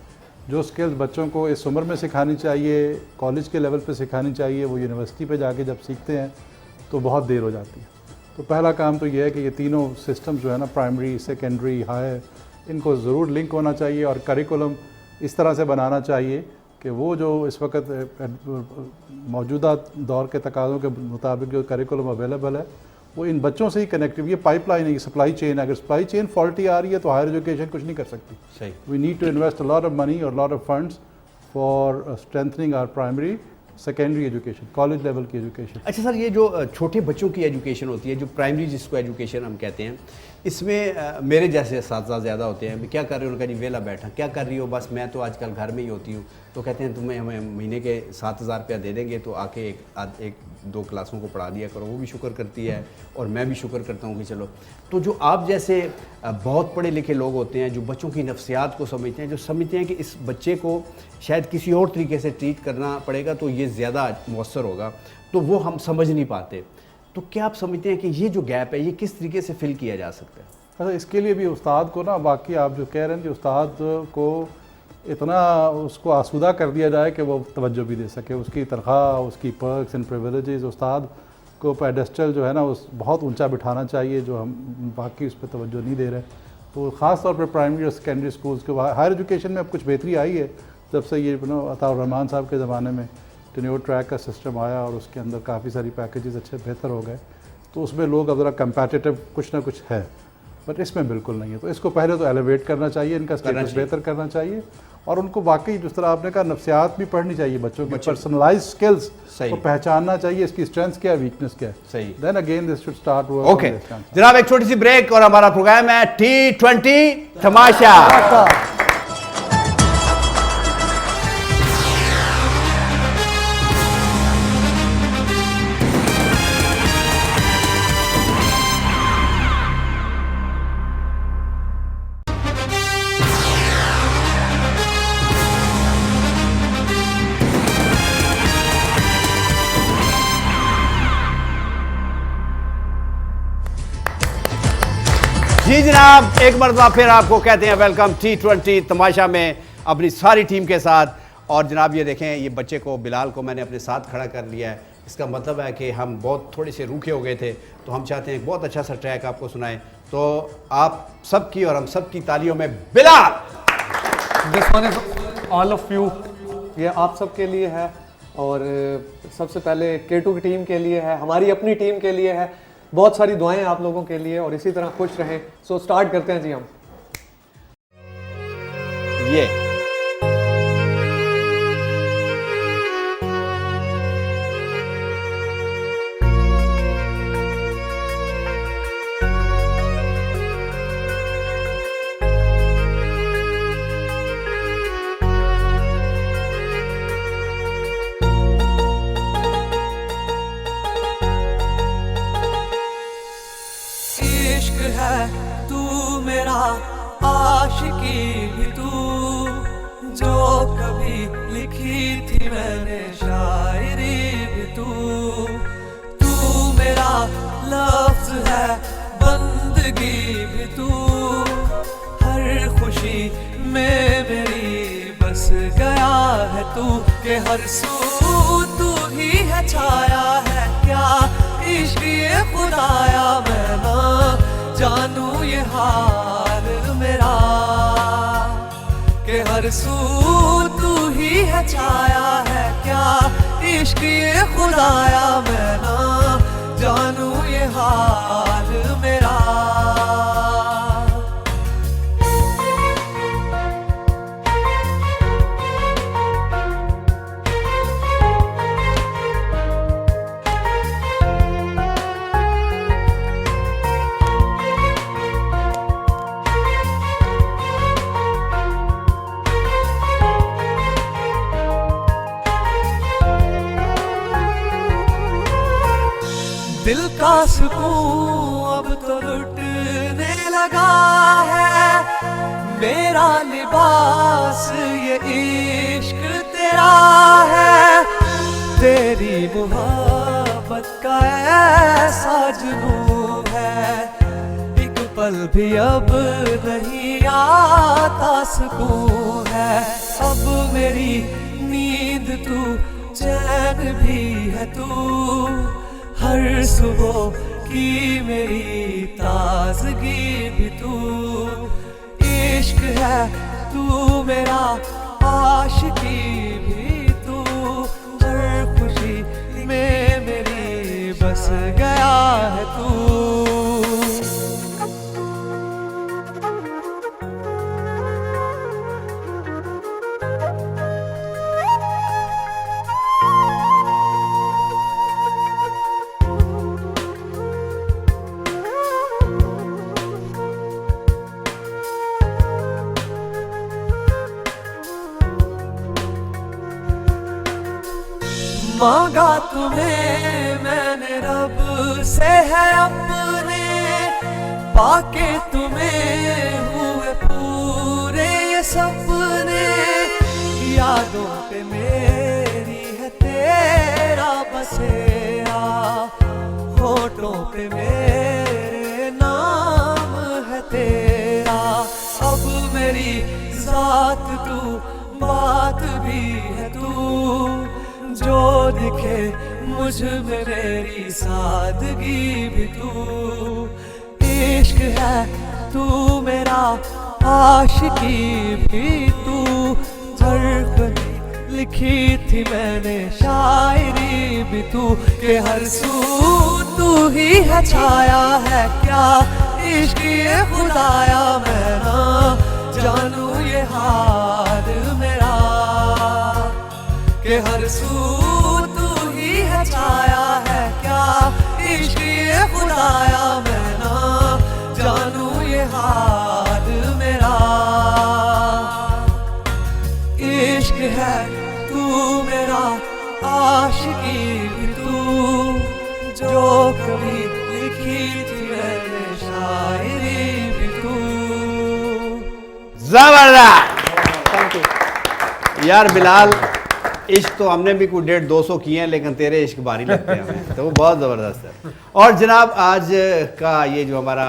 जो स्किल्स बच्चों को इस उम्र में सिखानी चाहिए, कॉलेज के लेवल पे सिखानी चाहिए, वो यूनिवर्सिटी पे जाके जब सीखते हैं तो बहुत देर हो जाती है। तो पहला काम तो ये है कि ये तीनों सिस्टम जो है ना, प्राइमरी, सेकेंडरी, हायर, इनको ज़रूर लिंक होना चाहिए और करिकुलम इस तरह से बनाना चाहिए कि वो जो इस वक्त मौजूदा दौर के तकाज़ों के मुताबिक जो करिकुलम अवेलेबल है वो इन बच्चों से ही कनेक्टिव। ये पाइपलाइन है, ये सप्लाई चेन है। अगर सप्लाई चेन फॉल्टी आ रही है तो हायर एजुकेशन कुछ नहीं कर सकती। सही। We need to invest a lot of money और lot of funds for strengthening our primary, secondary education, college level की एजुकेशन। अच्छा सर, ये जो छोटे बच्चों की एजुकेशन होती है, जो प्राइमरी जिसको एजुकेशन हम कहते हैं, इसमें मेरे जैसे साथी ज़्यादा होते हैं। क्या कर रहे हो? उनका जी वेला बैठा। क्या कर रही हो? बस मैं तो आजकल घर में ही होती हूँ। तो कहते हैं तुम्हें हमें महीने के 7,000 रुपया दे देंगे तो आके एक दो क्लासों को पढ़ा दिया करो। वो भी शुक्र करती है और मैं भी शुक्र करता हूँ कि चलो। तो जो आप जैसे बहुत पढ़े लिखे लोग होते हैं, जो बच्चों की नफ्सियात को समझते हैं, जो समझते हैं कि इस बच्चे को शायद किसी और तरीके से ट्रीट करना पड़ेगा तो ये ज़्यादा मौसर होगा, तो वो हम समझ नहीं पाते। तो क्या आप समझते हैं कि ये जो गैप है ये किस तरीके से फिल किया जा सकता है? अच्छा, इसके लिए भी उस्ताद को ना, बाकी आप जो कह रहे हैं कि उस्ताद को इतना उसको आसूदा कर दिया जाए कि वो तवज्जो भी दे सके, उसकी तनख्वाह, उसकी पर्क्स एंड प्रिविलेजेस, उस्ताद को पेडेस्टल जो है ना उस बहुत ऊंचा बिठाना चाहिए, जो हम बाकी उस पर तवज्जो नहीं दे रहे। तो ख़ास तौर पर प्राइमरी और सेकेंडरी स्कूल्स के हायर एजुकेशन में अब कुछ बेहतरी आई है जब से ये अताउर रहमान साहब के ज़माने में टेन्योर ट्रैक का सिस्टम आया और उसके अंदर काफ़ी सारी पैकेजेस अच्छे बेहतर हो गए। तो उसमें लोग अब ज़रा कम्पेटिटिव कुछ ना कुछ है, बट इसमें बिल्कुल नहीं है। तो इसको पहले तो एलिवेट करना चाहिए, इनका स्टेटस बेहतर करना चाहिए और उनको वाकई जिस तरह आपने कहा नफ्सियात भी पढ़नी चाहिए, बच्चों की पर्सनलाइज स्किल्स को पहचानना चाहिए, इसकी स्ट्रेंथ क्या है, वीकनेस क्या है। सही। Then again this should start work. Okay जनाब, एक छोटी सी ब्रेक और हमारा प्रोग्राम है T20 तमाशा। जी जनाब, एक मरतबा फिर आपको कहते हैं वेलकम T20 तमाशा में अपनी सारी टीम के साथ। और जनाब ये देखें, ये बच्चे को, बिलाल को मैंने अपने साथ खड़ा कर लिया है। इसका मतलब है कि हम बहुत थोड़े से रूखे हो गए थे, तो हम चाहते हैं एक बहुत अच्छा सा ट्रैक आपको सुनाएं। तो आप सबकी और हम सबकी तालियों में Bilal. This one is all of you, ये आप सब के लिए है और सबसे पहले K2 की टीम के लिए है, हमारी अपनी टीम के लिए है। बहुत सारी दुआएं आप लोगों के लिए और इसी तरह खुश रहें। सो स्टार्ट करते हैं जी हम। ये इश्क है तू मेरा, आशिकी भी तू, जो कभी लिखी थी मैंने शायरी भी तू। तू मेरा लफ्ज है, बंदगी भी तू, हर खुशी में मेरी बस गया है तू, के हर सू तू ही है छाया है क्या इश्क ये खुदाया, मैं ना जानू ये हाल मेरा, के हर सू तू ही है छाया है क्या इश्क ये खुदाया, मैं ना जानू ये हाल मेरा। दिल का सुकून अब तो लुटने लगा है, मेरा लिबास ये इश्क तेरा है, तेरी मोहब्बत का ऐसा जुनून है, एक पल भी अब नहीं आता सुकून है, अब मेरी नींद तू, चैन भी है तू, हर सुबह की मेरी ताजगी भी तू। इश्क है तू मेरा, आशिकी भी तू, हर खुशी में मेरी बस गया है तू। मांगा तुम्हें मैंने रब से है अपने, पाके तुम्हें हुए पूरे ये सपने, यादों पे मेरी है तेरा बसेरा, होठों पे मेरे नाम है तेरा, अब मेरी जात तू, बात भी है तू, जो दिखे मुझ में मेरी सादगी भी तू। इश्क है तू मेरा, आशिकी भी तू, हर लिखी थी मैंने शायरी भी तू, के हर सू तू ही है छाया है क्या इश्क ये खुदाया, मैं ना जानू ये हाल मेरा, के हर सू तू ही है छाया है क्या इश्क ये खुदाया, मैं ना जानू ये हाल मेरा। इश्क है तू मेरा, आशिकी भी तू, जो कभी लिखी थी मैंने शायरी भी तू। जबरदस्त यार बिलाल, इश्क तो हमने भी कोई 150-200 किए हैं, लेकिन तेरे इश्क भारी लगते हैं हमें, तो वो बहुत ज़बरदस्त है। और जनाब आज का ये जो हमारा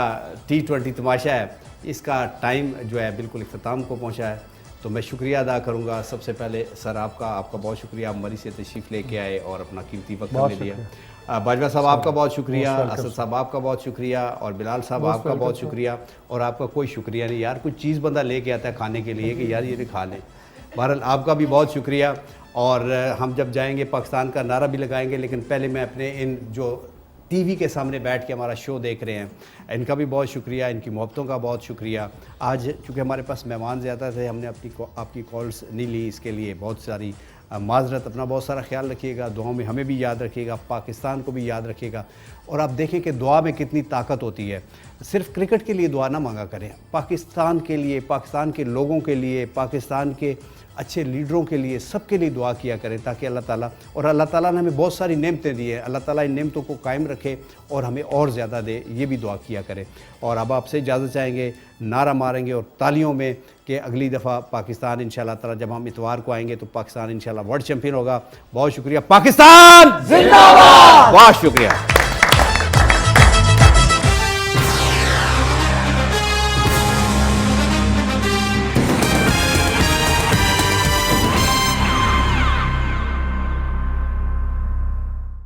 T20 तमाशा है, इसका टाइम जो है बिल्कुल इख्तिताम को पहुंचा है, तो मैं शुक्रिया अदा करूंगा सबसे पहले सर आपका बहुत शुक्रिया, आप मरी से तशरीफ़ लेके आए और अपना कीमती वक्त हमें दिया। बाजवा साहब आपका बहुत शुक्रिया, असद साहब आपका बहुत शुक्रिया, और बिलाल साहब आपका बहुत शुक्रिया। और आपका कोई शुक्रिया नहीं यार, कुछ चीज़ बंदा लेके आता है खाने के लिए कि यार ये खा लें। बहरहाल आपका भी बहुत शुक्रिया। और हम जब जाएंगे पाकिस्तान का नारा भी लगाएंगे, लेकिन पहले मैं अपने इन जो टीवी के सामने बैठ के हमारा शो देख रहे हैं, इनका भी बहुत शुक्रिया, इनकी मोहब्बतों का बहुत शुक्रिया। आज चूँकि हमारे पास मेहमान ज़्यादा थे, हमने आपकी कॉल्स नहीं ली, इसके लिए बहुत सारी माजरत। अपना बहुत सारा ख्याल रखिएगा, दुआओं में हमें भी याद रखिएगा, पाकिस्तान को भी याद रखिएगा। और आप देखें कि दुआ में कितनी ताकत होती है। सिर्फ क्रिकेट के लिए दुआ ना मांगा करें, पाकिस्तान के लिए, पाकिस्तान के लोगों के लिए, पाकिस्तान के अच्छे लीडरों के लिए, सबके लिए दुआ किया करें, ताकि अल्लाह ताला, और अल्लाह ताला ने हमें बहुत सारी नेमतें दी हैं, अल्लाह ताला इन नेमतों को कायम रखे और हमें और ज़्यादा दे, ये भी दुआ किया करें। और अब आपसे इजाज़त चाहेंगे, नारा मारेंगे और तालियों में कि अगली दफ़ा पाकिस्तान इंशाल्लाह ताला जब हम इतवार को आएंगे तो पाकिस्तान इंशाल्लाह वर्ल्ड चैम्पियन होगा। बहुत शुक्रिया। पाकिस्तान जिंदाबाद। बहुत शुक्रिया।